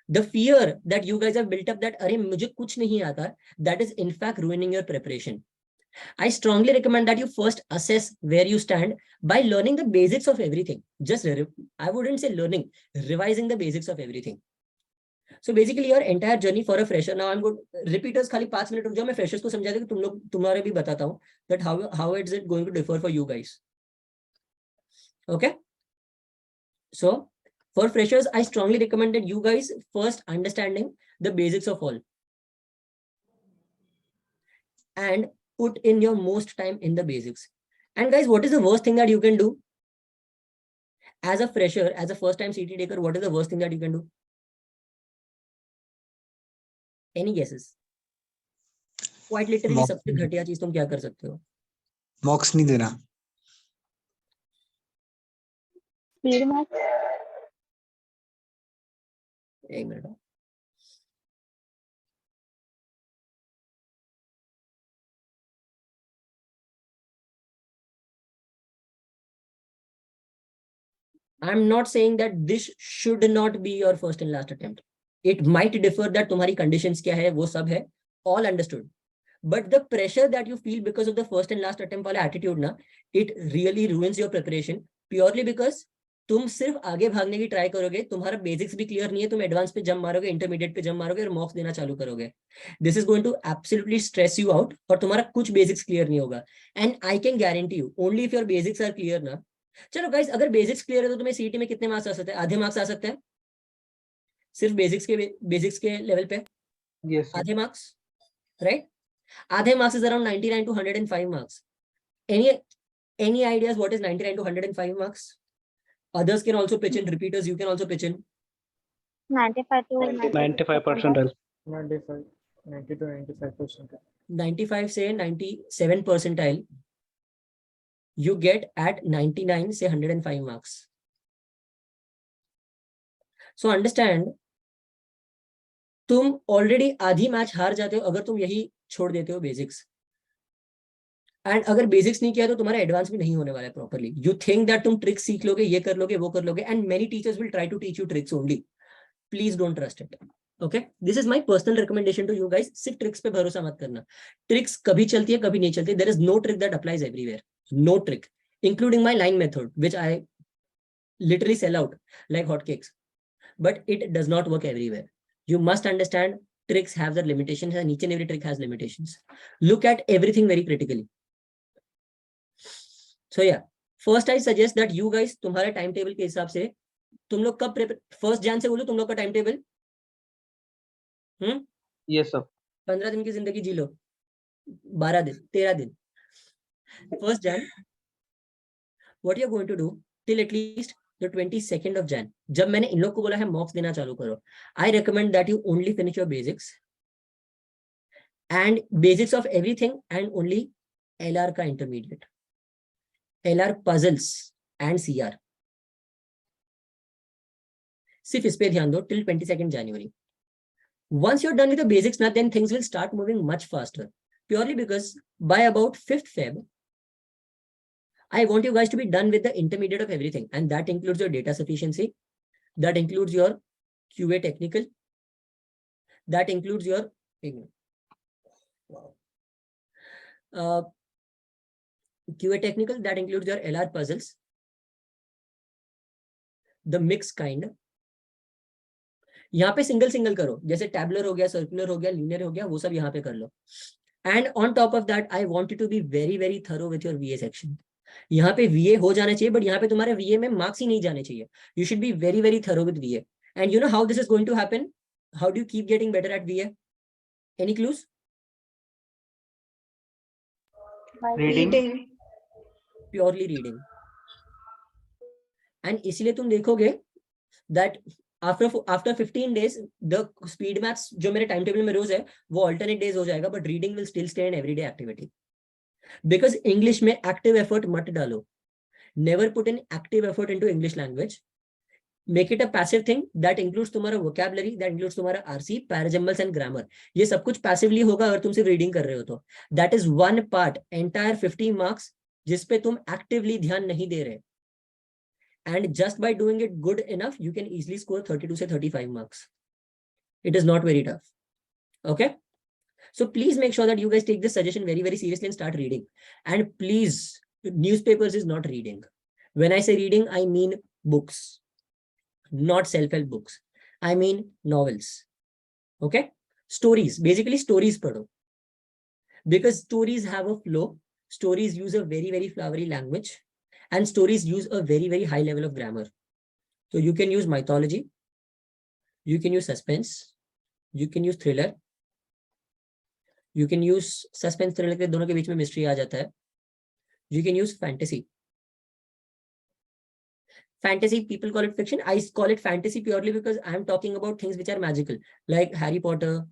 [SPEAKER 1] The fear that you guys have built up that अरे मुझे कुछ नहीं आता, that is in fact ruining your preparation. I strongly recommend that you first assess where you stand by learning the basics of everything. Just I wouldn't say learning, revising the basics of everything. So basically your entire journey for a fresher. Now I'm good. Repeaters खाली 5 minute रुक जाओ, मैं freshers को समझा दूं कि तुम लोग तुम्हारे भी बताता हूँ that how is it going to differ for you guys. Okay. So for freshers, I strongly recommend that you guys first understanding the basics of all and put in your most time in the basics. And guys, what is the worst thing that you can do as a fresher, as a first time CT taker? What is the worst thing that you can do? Any guesses? Quite literally सबसे घटिया चीज तुम क्या कर सकते हो?
[SPEAKER 6] मॉक्स नहीं देना.
[SPEAKER 7] Speed mark.
[SPEAKER 1] एक minute. I'm not saying that this should not be your first and last attempt. It might differ that तुम्हारी conditions क्या है, वो सब है, all understood. But the pressure that you feel because of the first and last attempt वाला attitude ना, it really ruins your preparation purely because तुम सिर्फ आगे भागने की ट्राई करोगे, तुम्हारा बेसिक्स भी क्लियर नहीं है, तुम एडवांस पे जंप मारोगे, इंटरमीडिएट पे जंप मारोगे और मॉक्स देना चालू करोगे. This is going to absolutely stress you out और तुम्हारा कुछ बेसिक्स क्लियर नहीं होगा. And I can guarantee you only if your basics are clear ना. चलो गाइस, अगर बेसिक्स क्लियर है तो तुम्हें सीईटी में कितने मार्क्स आ सकते हैं? आधे मार्क्स आ सकते हैं सिर्फ बेसिक्स के लेवल पे.
[SPEAKER 2] Yes, sir.
[SPEAKER 1] आधे मार्क्स, राइट? आधे marks is around 99 to 105 marks. Any ideas what is 99 to 105 marks? Others can also pitch in. Repeaters, you can also pitch in.
[SPEAKER 7] 95 to
[SPEAKER 11] 95
[SPEAKER 2] percentile.
[SPEAKER 12] 95, 90 to 95%.
[SPEAKER 1] 95 से 97 percentile you get at 99 से 105 marks. So understand, तुम already आधी match हार जाते हो अगर तुम यही छोड़ देते हो बेसिक्स. एंड अगर बेसिक्स नहीं किया तो तुम्हारा एडवांस भी नहीं होने वाला है प्रॉपर्ली. यू थिंक दैट तुम ट्रिक्स सीख लोगे, ये कर लोगे, वो कर लोगे, and many teachers will try to teach you tricks only. Please don't trust it. Okay, this is my personal recommendation to you guys. सिर्फ ट्रिक्स पे भरोसा मत करना. ट्रिक्स कभी चलती है, कभी नहीं चलती. There is no trick that applies everywhere. No trick. including my line method, which I literally sell out like hotcakes. But it does not work everywhere. You must understand tricks have their limitations, and each and every trick has limitations. Look at everything very critically. So yeah, first I suggest that you guys तुम्हारे time table के हिसाब से तुम लोग कब 1 Jan से बोलो तुम लोग का टाइम टेबल
[SPEAKER 2] Yes, sir.
[SPEAKER 1] 15 दिन की जिंदगी जी लो, 12 दिन 13 दिन 1 Jan, what you are going to do till at least the 22nd of Jan. जब मैंने इन लोग को बोला है मॉक्स देना चालू करो, I recommend that you only finish your basics and basics of everything and only LR का intermediate, LR puzzles and CR. सिर्फ इस पे ध्यान दो till 22nd January. Once you're done with the basics now, then things will start moving much faster, purely because by about 5th Feb, I want you guys to be done with the intermediate of everything, and that includes your data sufficiency, that includes your QA technical, that includes your QA technical, that includes your LR puzzles, the mix kind. यहाँ पे single करो, जैसे tabular हो गया, circular हो गया, linear हो गया, वो सब यहाँ पे कर लो. And on top of that, I want you to be very, very thorough with your VA section. यहाँ पे VA हो जाना चाहिए, but यहाँ पे तुम्हारे VA में मार्क्स ही नहीं जाने चाहिए. You should be very, very thorough with VA. And you know how this is going to happen? How do you keep getting better at VA? Any clues?
[SPEAKER 2] Reading.
[SPEAKER 1] Purely reading. And इसीलिए तुम देखोगे that after 15 days, the speed maths जो मेरे time table में रोज है वो alternate days हो जाएगा, but reading will still stay an everyday activity. Because English में active effort मत डालो. Never put in active effort into English language. Make it a passive thing that includes तुम्हारा vocabulary, that includes तुम्हारा RC, parajumbles and grammar. ये सब कुछ passively होगा अगर तुम सिर्फ reading कर रहे हो तो. That is one part, entire 50 marks जिस पे तुम actively ध्यान नहीं दे रहे. And just by doing it good enough, you can easily score 32 to 35 marks. It is not very tough. Okay. So please make sure that you guys take this suggestion very, very seriously and start reading. And please, newspapers is not reading. When I say reading, I mean books, not self-help books. I mean novels. Okay. Stories, basically stories padho. Because stories have a flow. Stories use a very, very flowery language. And stories use a very, very high level of grammar. So you can use mythology, you can use suspense, you can use thriller, you can use suspense thriller के दोनों के बीच में mystery आ जाता है. You can use fantasy. Fantasy, people call it fiction. I call it fantasy purely because I am talking about things which are magical, like Harry Potter.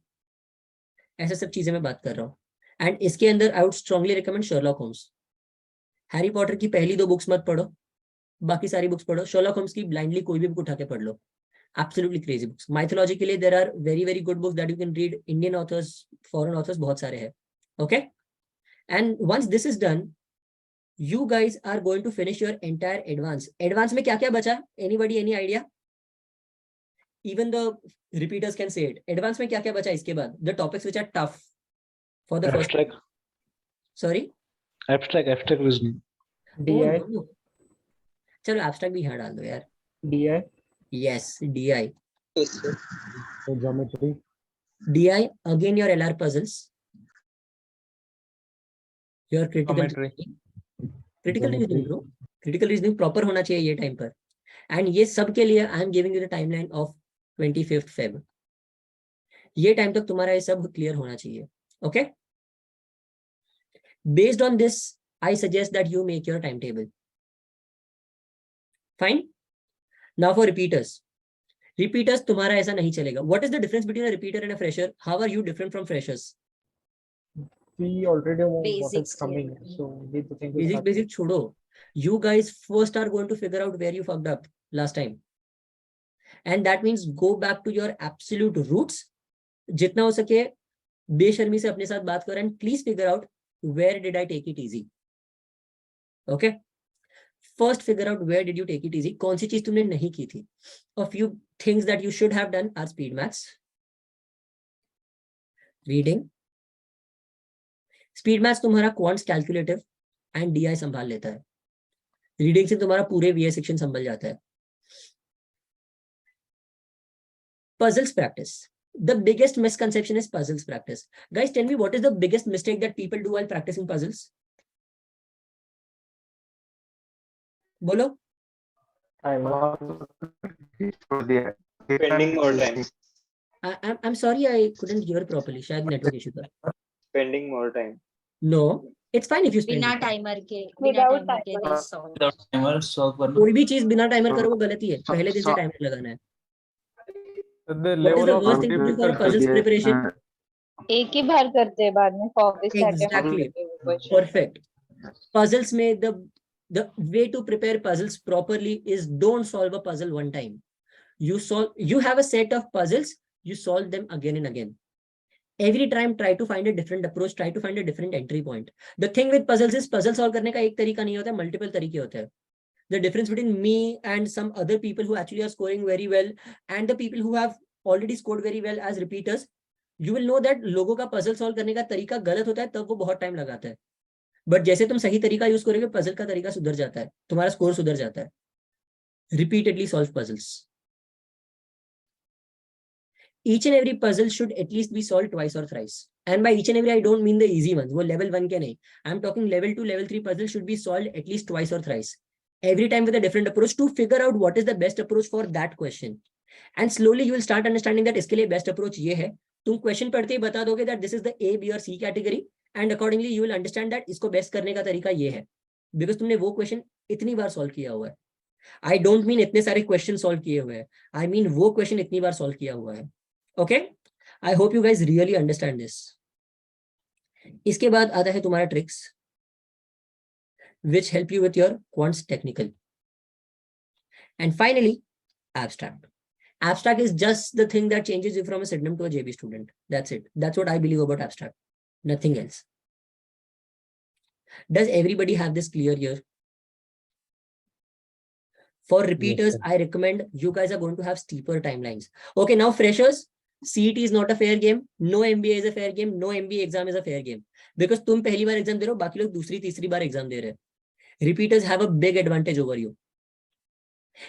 [SPEAKER 1] ऐसे सब चीजें मैं बात कर रहा हूँ. And इसके अंदर I would strongly recommend Sherlock Holmes. Harry Potter की पहली 2 बुक्स मत पढ़ो, बाकी सारी बुक्स पढ़ो. शर्लॉक होम्स की ब्लाइंडली कोई भी बुक उठा के पढ़ लो. Absolutely crazy books. माइथोलॉजी के लिए there are very, very good books that you can read. Indian authors, foreign authors बहुत सारे हैं. Okay. And once this is done, you guys are going to finish your entire advance. Advance में क्या क्या बचा? Anybody, any idea? Even the repeaters can say it. Advance में क्या क्या बचा इसके बाद? The topics which are tough for the first. Sorry,
[SPEAKER 6] abstract reasoning.
[SPEAKER 2] DI.
[SPEAKER 1] चलो एब्स्ट्रैक्ट भी यहाँ डाल दो यार.
[SPEAKER 2] DI.
[SPEAKER 1] Yes, DI.
[SPEAKER 4] So geometry.
[SPEAKER 1] DI, again your LR puzzles. Your critical
[SPEAKER 8] Geometry.
[SPEAKER 1] critical
[SPEAKER 4] Geometry.
[SPEAKER 1] reasoning, bro. Critical reasoning proper होना चाहिए ये time पर. And ये सब के लिए I am giving you the timeline of 25th Feb. ये time तक तुम्हारा ये सब क्लियर होना चाहिए. Okay? Based on this, I suggest that you make your timetable. Fine. Now for repeaters. Repeaters तुम्हारा ऐसा नहीं चलेगा. What is the difference between a repeater and a fresher? How are you different from freshers?
[SPEAKER 2] We already know what
[SPEAKER 10] Basics
[SPEAKER 2] is coming,
[SPEAKER 10] clear.
[SPEAKER 2] so we need to think.
[SPEAKER 1] Basic छोड़ो. You guys first are going to figure out where you fucked up last time. And that means go back to your absolute roots. जितना हो सके बेशर्मी से अपने साथ बात करो and please figure out where did I take it easy. Okay. First figure out where did you take it easy. कौन सी चीज तुमने नहीं की थी. A few things that you should have done are speed maths, reading. Speed maths तुम्हारा quants calculative and DI संभाल लेता है. रीडिंग से तुम्हारा पूरे VS सेक्शन संभल जाता है. Puzzles practice. The biggest misconception is puzzles practice. Guys, tell me what is the biggest mistake that people do while practicing puzzles? Bolo.
[SPEAKER 11] Spending more time.
[SPEAKER 1] I'm sorry, I couldn't hear properly. शायद network issue था.
[SPEAKER 11] Spending more time.
[SPEAKER 1] No, it's fine if you spend.
[SPEAKER 10] बिना
[SPEAKER 1] it.
[SPEAKER 10] Timer के
[SPEAKER 7] Without
[SPEAKER 10] timer के
[SPEAKER 7] timer.
[SPEAKER 10] they solve.
[SPEAKER 3] Timer solve करना
[SPEAKER 1] कोई भी चीज बिना टाइमर करो वो गलती है. पहले दिन से टाइमर लगाना है.
[SPEAKER 8] The
[SPEAKER 1] What is
[SPEAKER 8] level
[SPEAKER 1] the
[SPEAKER 8] of
[SPEAKER 1] worst thing to do for puzzles preparation?
[SPEAKER 7] एक ही बार करते हैं बाद में कॉपी से
[SPEAKER 1] Exactly. Perfect. Puzzles में the way to prepare puzzles properly is don't solve a puzzle one time. You have a set of puzzles, you solve them again and again. Every time try to find a different approach, try to find a different entry point. The thing with puzzles is puzzle solve करने का एक तरीका नहीं होता है, multiple तरीके होते हैं. The difference between me and some other people who actually are scoring very well and the people who have already scored very well as repeaters, you will know that लोगों का puzzle solve करने का तरीका गलत होता है, तब वो बहुत टाइम लगाता है. बट जैसे तुम सही तरीका यूज करोगे पजल का तरीका सुधर जाता है, तुम्हारा स्कोर सुधर जाता है. Repeatedly solve puzzles. Each and every puzzle should at least be solved twice or thrice. And by each and every I don't mean the easy ones. वो level 1 के नहीं. I'm talking level 2, level 3 puzzles should be solved at least twice or thrice. Every time with a different approach to figure out what is the best approach for that question. And slowly you will start understanding that इसके लिए best approach ये है. तुम question पढ़ते ही बता दोगे that this is the A, B or C category. And accordingly you will understand that इसको best करने का तरीका ये है. Because तुमने वो question इतनी बार solve किया हुआ है. I don't mean इतने सारे question solve किए हुए हैं. I mean वो question इतनी बार solve किया हुआ है. Okay? I hope you guys really understand this. इसके बाद आता है तुम्हारा tricks, which help you with your quants technical. And finally, abstract. Abstract is just the thing that changes you from a Sydenham to a JB student. That's it. That's what I believe about abstract. Nothing else. Does everybody have this clear here? For repeaters,
[SPEAKER 4] sir.
[SPEAKER 1] I recommend you guys are going to have steeper timelines. Okay, now freshers, CET is not a fair game. No MBA is a fair game. No MBA exam is a fair game. Because तुम पहली बार exam दे रहे हो, बाकी लोग दूसरी तीसरी बार exam दे रहे हैं. Repeaters have a big advantage over you.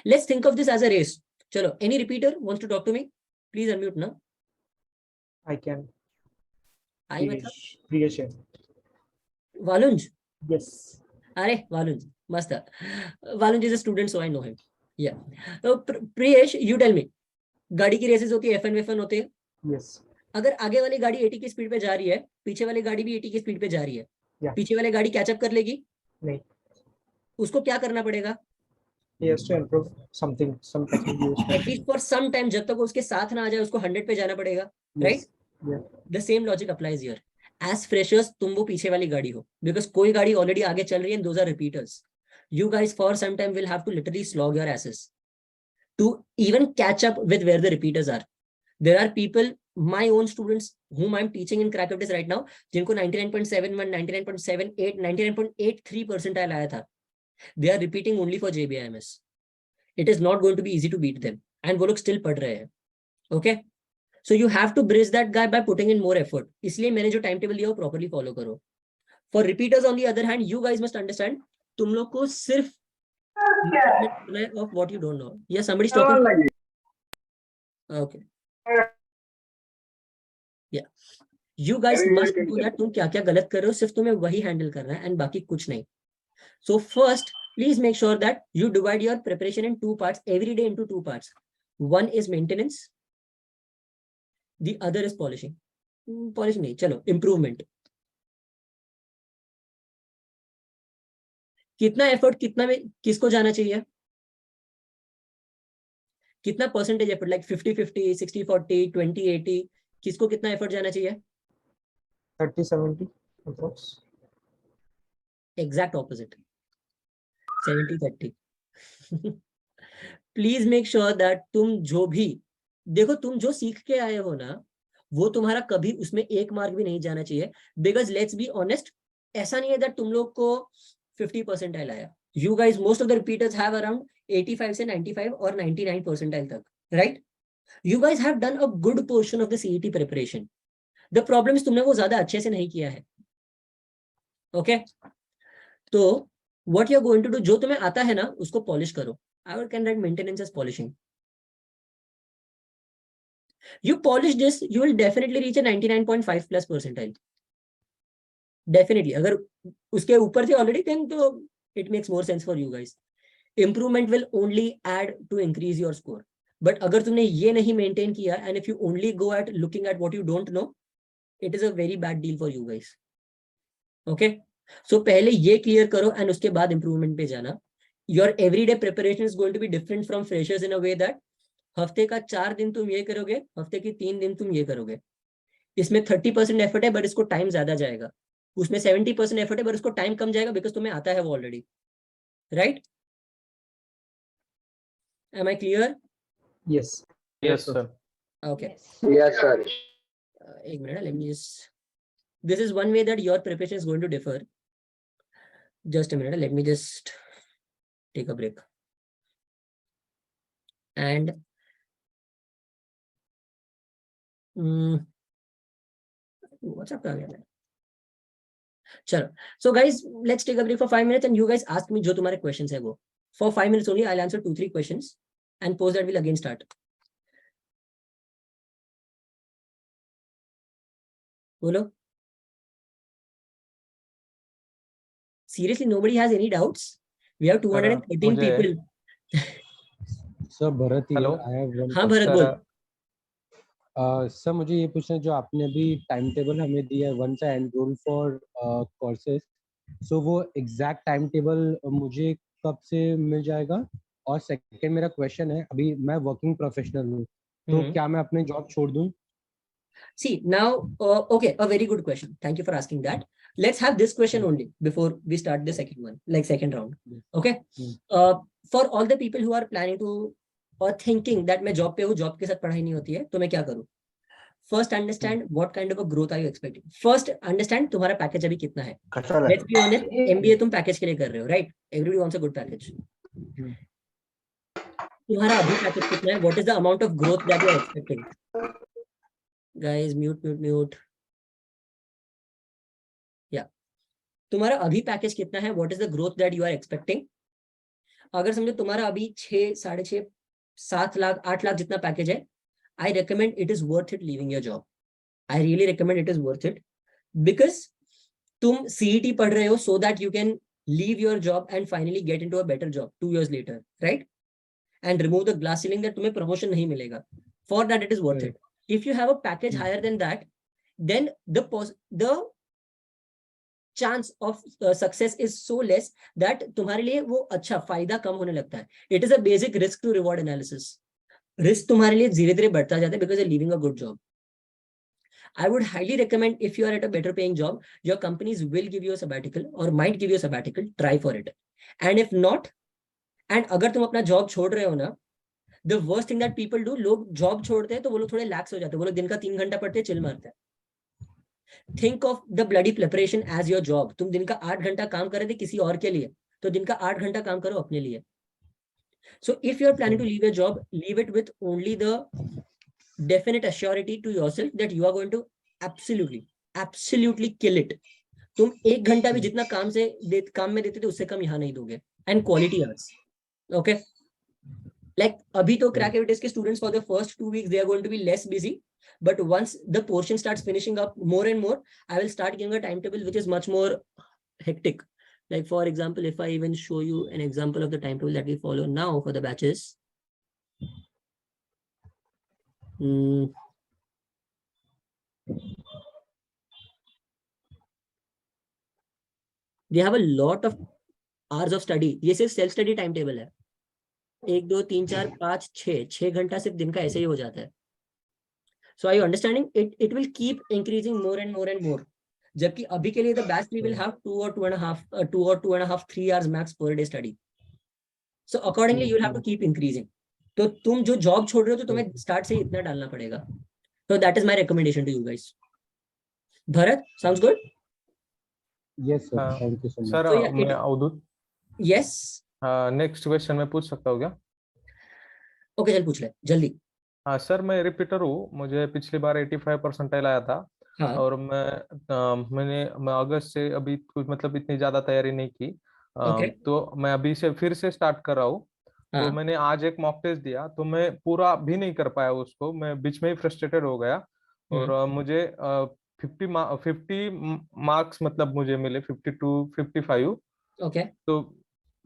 [SPEAKER 1] Let's think of this as a race. चलो, any repeater wants to talk to me? Please unmute now.
[SPEAKER 2] I can.
[SPEAKER 1] I मतलब
[SPEAKER 2] Priyesh.
[SPEAKER 1] Valunj.
[SPEAKER 2] Yes.
[SPEAKER 1] अरे Valunj, मस्त है. Valunj is a student, so I know him. Yeah. So Priyesh, you tell me. गाड़ी की races होती है, F1 F1 होते हैं.
[SPEAKER 2] Yes.
[SPEAKER 1] अगर आगे वाली गाड़ी 80 की स्पीड पे जा रही है, पीछे वाली गाड़ी भी 80 की स्पीड पे जा रही है,
[SPEAKER 2] Yeah.
[SPEAKER 1] पीछे वाली गाड़ी कैचअप कर लेगी?
[SPEAKER 2] नहीं.
[SPEAKER 1] उसको क्या करना पड़ेगा?
[SPEAKER 2] He has to improve something, some technique.
[SPEAKER 1] At least for some time, जब तक वो उसके साथ ना आ जाए, उसको 100 पे जाना पड़ेगा, right?
[SPEAKER 2] Yeah.
[SPEAKER 1] The same logic applies here. As freshers, तुम वो पीछे वाली गाड़ी हो, because कोई गाड़ी already आगे चल रही है, and those are repeaters. You guys for some time will have to literally slog your asses to even catch up with where the repeaters are. There are people, my own students whom I'm teaching in Crackertis right now, जिनको 99.71, 99.78, 99.83 percentile आया था. They are repeating only for JBIMS. It is not going to be easy to beat them. And वो लोग still पढ़ रहे हैं. Okay? So you have to bridge that guy by putting in more effort. इसलिए मैंने जो timetable दिया वो properly follow करो. For repeaters on the other hand, you guys must understand, तुम लोग को सिर्फ of what you don't know. Yes, somebody's talking. Okay. Yeah. You guys must know that तुम क्या क्या गलत कर रहे हो, सिर्फ तुम्हें वही handle करना है and बाकी कुछ नहीं. So first, please make sure that you divide your preparation in 2 parts, every day into 2 parts. One is maintenance. The other is polishing. Polishing नहीं, चलो, improvement. कितना एफर्ट कितना में किसको जाना चाहिए? कितना परसेंटेज एफर्ट, लाइक 50-50, 60-40, 20-80, किसको कितना एफर्ट जाना चाहिए?
[SPEAKER 2] 30-70 approx.
[SPEAKER 1] Exact opposite. 70-30. Please make sure that तुम जो भी देखो, तुम जो सीख के आए हो ना, वो तुम्हारा कभी उसमें 1 मार्क भी नहीं जाना चाहिए. Because let's be honest, ऐसा नहीं है that तुम लोग को 50 percentile आया. You guys, most of the repeaters have around 85 से 95 और 99 percentile तक, right? You guys have done a good portion of the CET preparation. The problem is तुमने वो ज्यादा अच्छे से नहीं किया है. Okay? तो what you are going to do, जो तुम्हें आता है ना उसको पॉलिश करो. I would can write maintenance as polishing. You polish this, you will definitely reach a 99.5 plus percentile. Definitely. अगर उसके ऊपर थे already, then तो it makes more sense for you guys. Improvement will only add to increase your score. But अगर तुमने ये नहीं maintain किया, and if you only go at looking at what you don't know, it is a very bad deal for you guys. Okay? So पहले ये clear करो and उसके बाद improvement पे जाना. Your everyday preparation is going to be different from freshers in a way that हफ्ते का 4 दिन तुम ये करोगे, हफ्ते की 3 दिन तुम ये करोगे. इसमें 30% एफर्ट है बट इसको टाइम ज्यादा जाएगा. उसमें 70% एफर्ट है बट उसको टाइम कम जाएगा बिकॉज तुम्हें आता है वो already. Right? Am I clear?
[SPEAKER 2] Yes.
[SPEAKER 6] Yes, sir.
[SPEAKER 1] Okay.
[SPEAKER 8] Yes, sir.
[SPEAKER 1] एक minute, let me just, this is one way that your preparation is going to differ. Just a minute, let me just take a break. And WhatsApp पे आ गया है. चलो, so guys, let's take a break for 5 minutes and you guys ask me जो तुम्हारे questions है वो. For 5 minutes only, I'll answer 2-3 questions and post that we'll again start. बोलो. Seriously, nobody has any doubts? We have 213
[SPEAKER 6] मुझे-
[SPEAKER 1] people.
[SPEAKER 4] Sir Bharat he
[SPEAKER 6] Hello?
[SPEAKER 4] I have one
[SPEAKER 1] हाँ भरत बोल.
[SPEAKER 4] Sir मुझे ये पूछना है, जो आपने अभी टाइम टेबल हमें दिया है once I enrol for courses, so वो एग्जैक्ट टाइम टेबल मुझे कब से मिल जाएगा? और सेकंड मेरा क्वेश्चन है, अभी मैं वर्किंग प्रोफेशनल हूँ, तो क्या मैं अपने जॉब छोड़ दूँ?
[SPEAKER 1] See, now, okay, a very good question. Thank you for asking that. Let's have this question only before we start the second one, like second round. Okay? For all the people who are planning to or thinking that मैं job पे हूँ, job के साथ पढ़ाई नहीं होती है, तो मैं क्या करूँ? First, understand what kind of a growth are you expecting. First, understand तुम्हारा package अभी कितना है. Let's be honest, MBA तुम package के लिए कर रहे हो, right? Everybody wants a good package. तुम्हारा अभी package कितना है? What is the amount of growth that you are expecting? Guys, mute. Yeah. तुम्हारा अभी पैकेज कितना है? What is the growth that you are expecting? अगर समझो तुम्हारा अभी 6, 6.5, 7 लाख, 8 लाख जितना पैकेज है, I recommend it is worth it leaving your job. I really recommend it is worth it because तुम CET पढ़ रहे हो so that you can leave your job and finally get into a better job 2 years later, right? And remove the glass ceiling that तुम्हें promotion नहीं मिलेगा. For that it is worth it. If you have a package higher than that, then the chance of success is so less that तुम्हारे लिए वो अच्छा फायदा कम होने लगता है. It is a basic risk to reward analysis. Risk तुम्हारे लिए धीरे धीरे बढ़ता जाता है because you're leaving a good job. I would highly recommend, if you are at a better paying job, your companies will give you a sabbatical or might give you a sabbatical. Try for it. And if not, and अगर तुम अपना job छोड़ रहे हो ना, the worst thing that people do, लोग job छोड़ते हैं तो वो लोग थोड़े lax हो जाते हैं, वो लोग दिन का 3 घंटा पढ़ते हैं, चिल मारते हैं. Think of the bloody preparation as your job. तुम दिन का 8 घंटा काम कर रहे थे किसी और के लिए, तो दिन का 8 घंटा काम करो अपने लिए. So if you are planning to leave a job, leave it with only the definite assurity to yourself that you are going to absolutely kill it. तुम 1 घंटा भी जितना काम में देते थे उससे कम यहाँ नहीं दोगे. And quality hours. Okay? Like अभी तो Crackivitiz के students for the first 2 weeks they are going to be less busy, but once the portion starts finishing up more and more, I will start giving a timetable which is much more hectic. Like for example, if I even show you an example of the timetable that we follow now for the batches. We have a lot of hours of study. ये सिर्फ self study timetable है. 1, 2, 3, 4, 5, 6 घंटा सिर्फ दिन का ऐसे ही हो जाता है. So are you understanding? It will keep increasing more and more and more. जबकि अभी के लिए the batch 3 will have 2 or 2.5, 3 hours max per day study. So accordingly you will have to keep increasing. तो तुम जो job छोड़ रहे हो तो तुम्हें start से इतना डालना पड़ेगा. So that is my recommendation to you guys. Bharat, sounds good?
[SPEAKER 4] Yes sir, thank you so much.
[SPEAKER 6] Sir
[SPEAKER 1] So, yeah,
[SPEAKER 6] मैं अवधूत,
[SPEAKER 1] Yes.
[SPEAKER 6] नेक्स्ट क्वेश्चन मैं पूछ सकता हूँ क्या?
[SPEAKER 1] Okay, चल पूछ ले जल्दी.
[SPEAKER 6] हाँ सर, मैं रिपीटर हूँ. मुझे पिछली बार 85 परसेंटाइल आया था.
[SPEAKER 1] हाँ.
[SPEAKER 6] और मैं अगस्त से अभी कुछ मतलब इतनी ज्यादा तैयारी नहीं की.
[SPEAKER 1] Okay.
[SPEAKER 6] तो मैं अभी से फिर से स्टार्ट कर रहा हूँ। तो
[SPEAKER 1] हाँ।
[SPEAKER 6] मैंने आज एक मॉक टेस्ट दिया, तो मैं पूरा भी नहीं कर पाया उसको, मैं बीच में ही फ्रस्ट्रेटेड हो गया। और मुझे 50 मार्क्स मतलब मुझे मिले 52-55।
[SPEAKER 1] Okay.
[SPEAKER 6] तो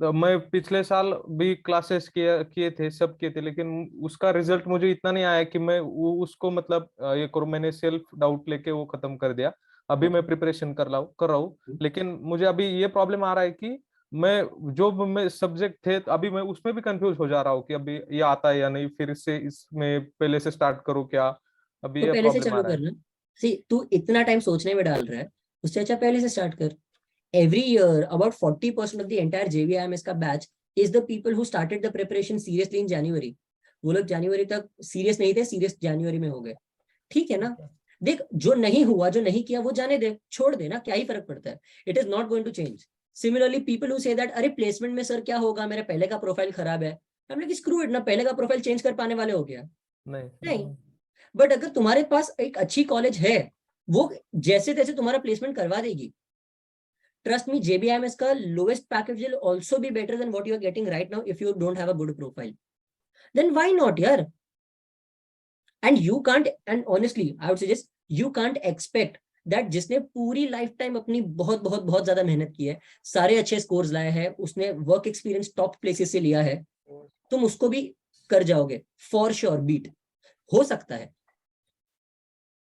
[SPEAKER 6] मैं पिछले साल भी क्लासेस किए थे, सब किए थे, लेकिन उसका रिजल्ट मुझे इतना नहीं आया कि मैं उसको मतलब ये करूँ। मैंने सेल्फ डाउट लेके वो खत्म कर दिया। अभी मैं प्रिपरेशन कर रहा हूँ, लेकिन मुझे अभी ये प्रॉब्लम आ रहा है कि मैं जो मैं सब्जेक्ट थे, तो अभी मैं उसमें भी कंफ्यूज हो जा रहा हूँ कि अभी ये आता है या नहीं, फिर से इसमें पहले से स्टार्ट करूँ क्या, अभी
[SPEAKER 1] तो
[SPEAKER 6] ये
[SPEAKER 1] पहले से
[SPEAKER 6] प्रॉब्लम आ
[SPEAKER 1] चालू
[SPEAKER 6] रहा है।
[SPEAKER 1] करना। सी तू इतना टाइम सोचने में डाल रहा है, उससे अच्छा पहले से स्टार्ट कर। Every year, about 40% of the entire JVIMS का batch is the people who started the preparation seriously in January. वो लोग जनवरी तक सीरियस नहीं थे, सीरियस जनवरी में हो गए। ठीक है ना? देख, जो नहीं हुआ, जो नहीं किया, वो जाने दे, छोड़ दे ना, क्या ही फर्क पड़ता है। It is not going to change. Similarly people who say that अरे प्लेसमेंट में सर क्या होगा, मेरे पहले का प्रोफाइल खराब है, हमने कि स्क्रू इट ना, पहले का प्रोफाइल चेंज कर पाने वाले हो गया नहीं। बट अगर तुम्हारे पास एक अच्छी कॉलेज है, वो जैसे तैसे तुम्हारा प्लेसमेंट करवा देगी। Trust me, JBIMS का lowest package will also be better than what you are getting right now if you don't have a good profile. Then why not, yaar? And you can't, and honestly, I would suggest you can't expect that जिसने पूरी life time अपनी बहुत बहुत बहुत ज्यादा मेहनत की है, सारे अच्छे स्कोर्स लाए हैं, उसने वर्क एक्सपीरियंस टॉप प्लेसेस से लिया है, तुम उसको भी कर जाओगे फॉर श्योर बीट। हो सकता है,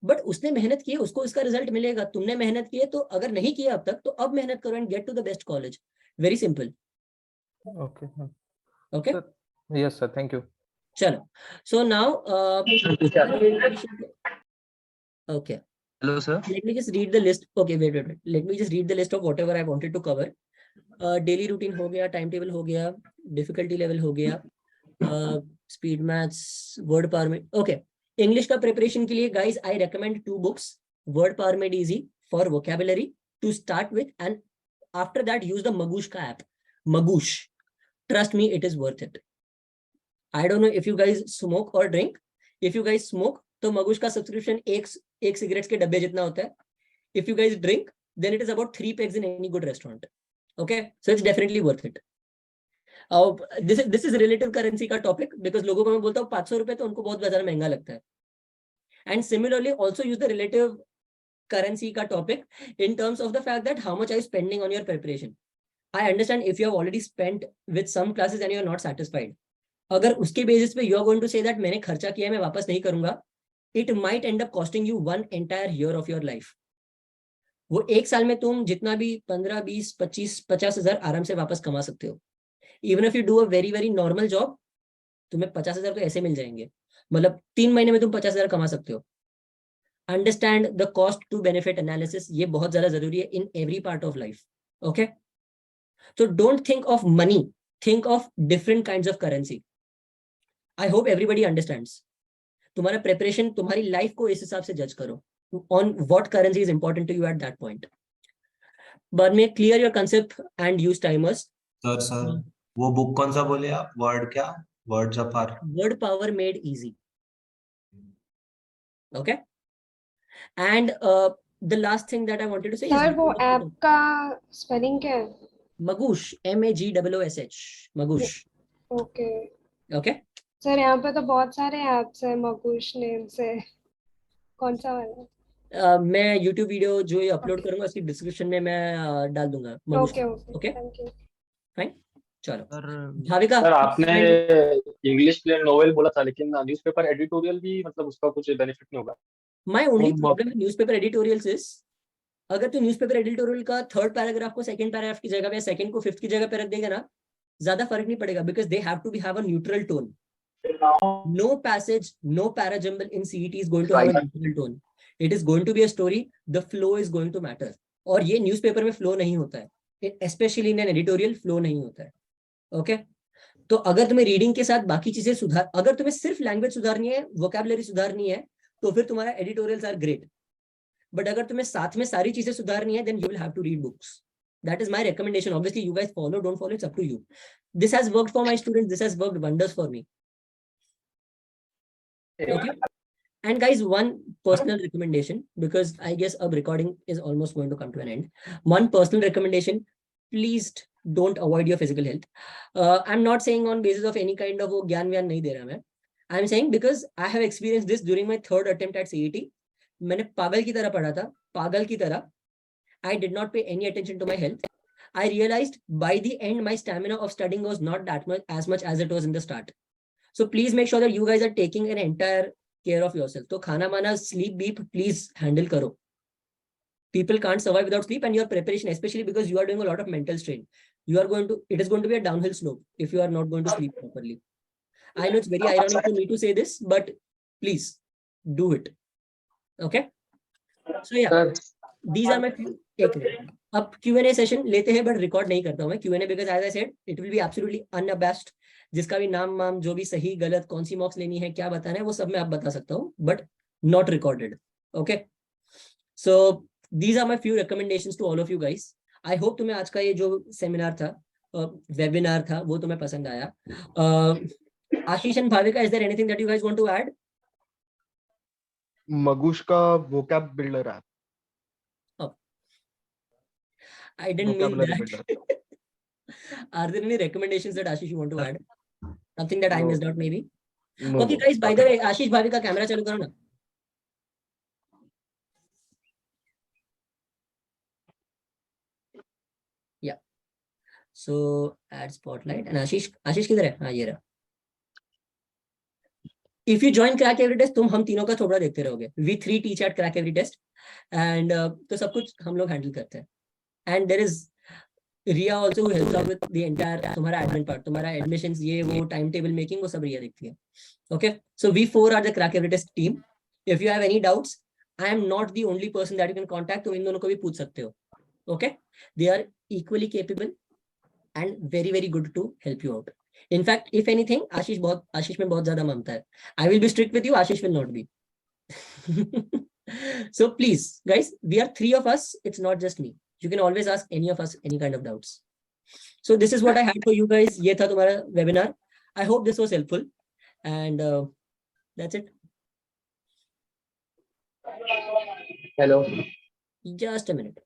[SPEAKER 1] बट उसने मेहनत की है, उसको इसका रिजल्ट मिलेगा। तुमने मेहनत की है, तो अगर नहीं किया अब तक, तो अब मेहनत करो and get to the best college. Very simple.
[SPEAKER 6] Okay
[SPEAKER 1] okay,
[SPEAKER 6] yes sir, thank you.
[SPEAKER 1] चलो, so now okay,
[SPEAKER 8] Hello, sir.
[SPEAKER 1] let me just read the list. Okay, wait, let me just read the list of whatever I wanted to cover. Daily routine हो गया, time table हो गया, difficulty level हो गया, speed maths, word power में। Okay, English का preparation के लिए guys I recommend 2 books, word power made easy for vocabulary to start with, and after that use the Magoosh का app, Magoosh. Trust me, it is worth it. I don't know if you guys smoke और drink. If you guys smoke, तो Magoosh का subscription एक cigarettes के डब्बे जितना होता है। If you guys drink, then it is about 3 pegs in any good restaurant. Okay, so it's definitely worth it. This is relative currency का topic, because लोगों को मैं बोलता हूँ 500 रुपए तो उनको बहुत ज्यादा महंगा लगता है। And similarly also use the relative currency का topic in terms of the fact that how much are you spending on your preparation. I understand if you have already spent with some classes and you are not satisfied. अगर उसके basis पे you are going to say that मैंने खर्चा किया है, मैं वापस नहीं करूंगा, it might end up costing you one entire year of your life. वो एक साल में तुम जितना भी 15, 20, 25, 50,000 आराम से वापस कमा सकते हो। Even if you do a very very normal job, तुम्हें 50,000 तो ऐसे मिल जाएंगे, मतलब 3 महीने में तुम 50,000 कमा सकते हो। Understand the cost to benefit analysis, ये बहुत ज्यादा जरूरी है in every part of life. Okay, तो don't think of money, think of different kinds of currency. I hope everybody understands. तुम्हारा प्रिपरेशन तुम्हारी लाइफ को इस हिसाब से जज करो, on what currency is important to you at that point. बाद में clear your concept and use timers.
[SPEAKER 8] Sir वो बुक कौन सा बोले आप? वर्ड क्या? Words of hour,
[SPEAKER 1] Word power made easy. Okay, and the last thing that I wanted to say
[SPEAKER 13] sir
[SPEAKER 1] is
[SPEAKER 13] वो app का स्पेलिंग क्या है?
[SPEAKER 1] Magoosh, MAGOOSH, Magoosh.
[SPEAKER 13] Okay
[SPEAKER 1] Okay,
[SPEAKER 13] sir यहाँ पे तो बहुत सारे ऐप्स है मगूश नेम से, कौन सा वाला?
[SPEAKER 1] मैं YouTube वीडियो जो ये अपलोड करूंगा उसकी डिस्क्रिप्शन में मैं डाल दूंगा Magoosh।
[SPEAKER 13] Okay okay,
[SPEAKER 1] okay,
[SPEAKER 13] thank you.
[SPEAKER 1] Fine, चलो।
[SPEAKER 14] सर
[SPEAKER 1] भाविका,
[SPEAKER 14] सर आपने इंग्लिश प्लेन नोवेल बोला था, लेकिन न्यूज़पेपर एडिटोरियल भी मतलब उसका कुछ बेनिफिट नहीं होगा?
[SPEAKER 1] My only problem with newspaper editorials is, अगर तू न्यूज़पेपर एडिटोरियल का 3rd पैराग्राफ को 2nd पैराग्राफ की जगह पे, 2nd को 5th की जगह पे रख देगा ना, ज्यादा फर्क नहीं पड़ेगा, because they have to have a neutral tone. No passage, no parajumble in CET is going to have a neutral tone. It is going to be a story. The flow is going to matter. और ये newspaper में flow नहीं होता है, specially in an editorial flow नहीं होता है। Okay, तो अगर तुम्हें रीडिंग के साथ बाकी चीजें सुधार, अगर तुम्हें सिर्फ लैंग्वेज सुधारनी है, वोकैबुलरी सुधारनी है, तो फिर तुम्हारा एडिटोरियल्स आर ग्रेट। बट अगर तुम्हें साथ में सारी चीजें सुधारनी है, then you will have to read books. That is my recommendation. Obviously, you guys follow, don't follow, it's up to you. This has worked for my students. This has worked wonders for me. Okay. And guys, one personal recommendation, because I guess our recording is almost going to come to an end. One personal recommendation, please don't avoid your physical health. I'm not saying on basis of any kind of वो ज्ञान व्यान नहीं दे रहा मैं. I'm saying because I have experienced this during my third attempt at CET. मैंने पागल की तरह पढ़ा था, पागल की तरह. I did not pay any attention to my health. I realized by the end my stamina of studying was not that much as it was in the start. So please make sure that you guys are taking an entire care of yourself. तो खाना माना, sleep beep, please handle करो. People can't survive without sleep, and your preparation, especially because you are doing a lot of mental strain, it is going to be a downhill slope if you are not going to sleep properly. I know it's very ironic for me to say this, but please do it. Okay. So yeah, these are my few. अब Q&A session लेते हैं, but record नहीं करता हूँ मैं Q&A because as I said, it will be absolutely unabashed. जिसका भी नाम वाम जो भी सही गलत कौन सी मॉक्स लेनी है क्या बताना है वो सब मैं आप बता सकता हूँ, but not recorded. Okay. So these are my few recommendations to all of you guys. I hope तुम्हें आज का ये जो सेमिनार था, वेबिनार था, वो तुम्हें पसंद आया. Ashish and Bhavika, is there anything that you guys want to add?
[SPEAKER 6] मगुश का vocab builder app.
[SPEAKER 1] I didn't mean that. Are there any recommendations that Ashish you want to add? Something that I missed out maybe?
[SPEAKER 6] No,
[SPEAKER 1] Okay guys, by the way, Ashish Bhavika camera चालू करो ना. Yeah. So add spotlight and Ashish किधर है? हाँ ये रहा. If you join Crack Every Test, तुम हम तीनों का थोड़ा देखते रहोगे. We three teach at Crack Every Test, and तो सब कुछ हम लोग handle करते हैं. And there is Ria also who helps out with the entire तुम्हारा admin part, तुम्हारा admissions ये वो timetable making वो सब Ria देखती है. Okay, so we four are the Crack Every Test team. If you have any doubts, I am not the only person that you can contact. तुम इन दोनों को भी पूछ सकते हो. Okay, they are equally capable and very very good to help you out. In fact, if anything, आशीष में बहुत ज्यादा ममता है. I will be strict with you, Ashish will not be. So please, guys, we are three of us. It's not just me. You can always ask any of us any kind of doubts. So this is what I had for you guys. ये था तुम्हारा webinar. I hope this was helpful. And that's it.
[SPEAKER 14] Hello.
[SPEAKER 1] Just a minute.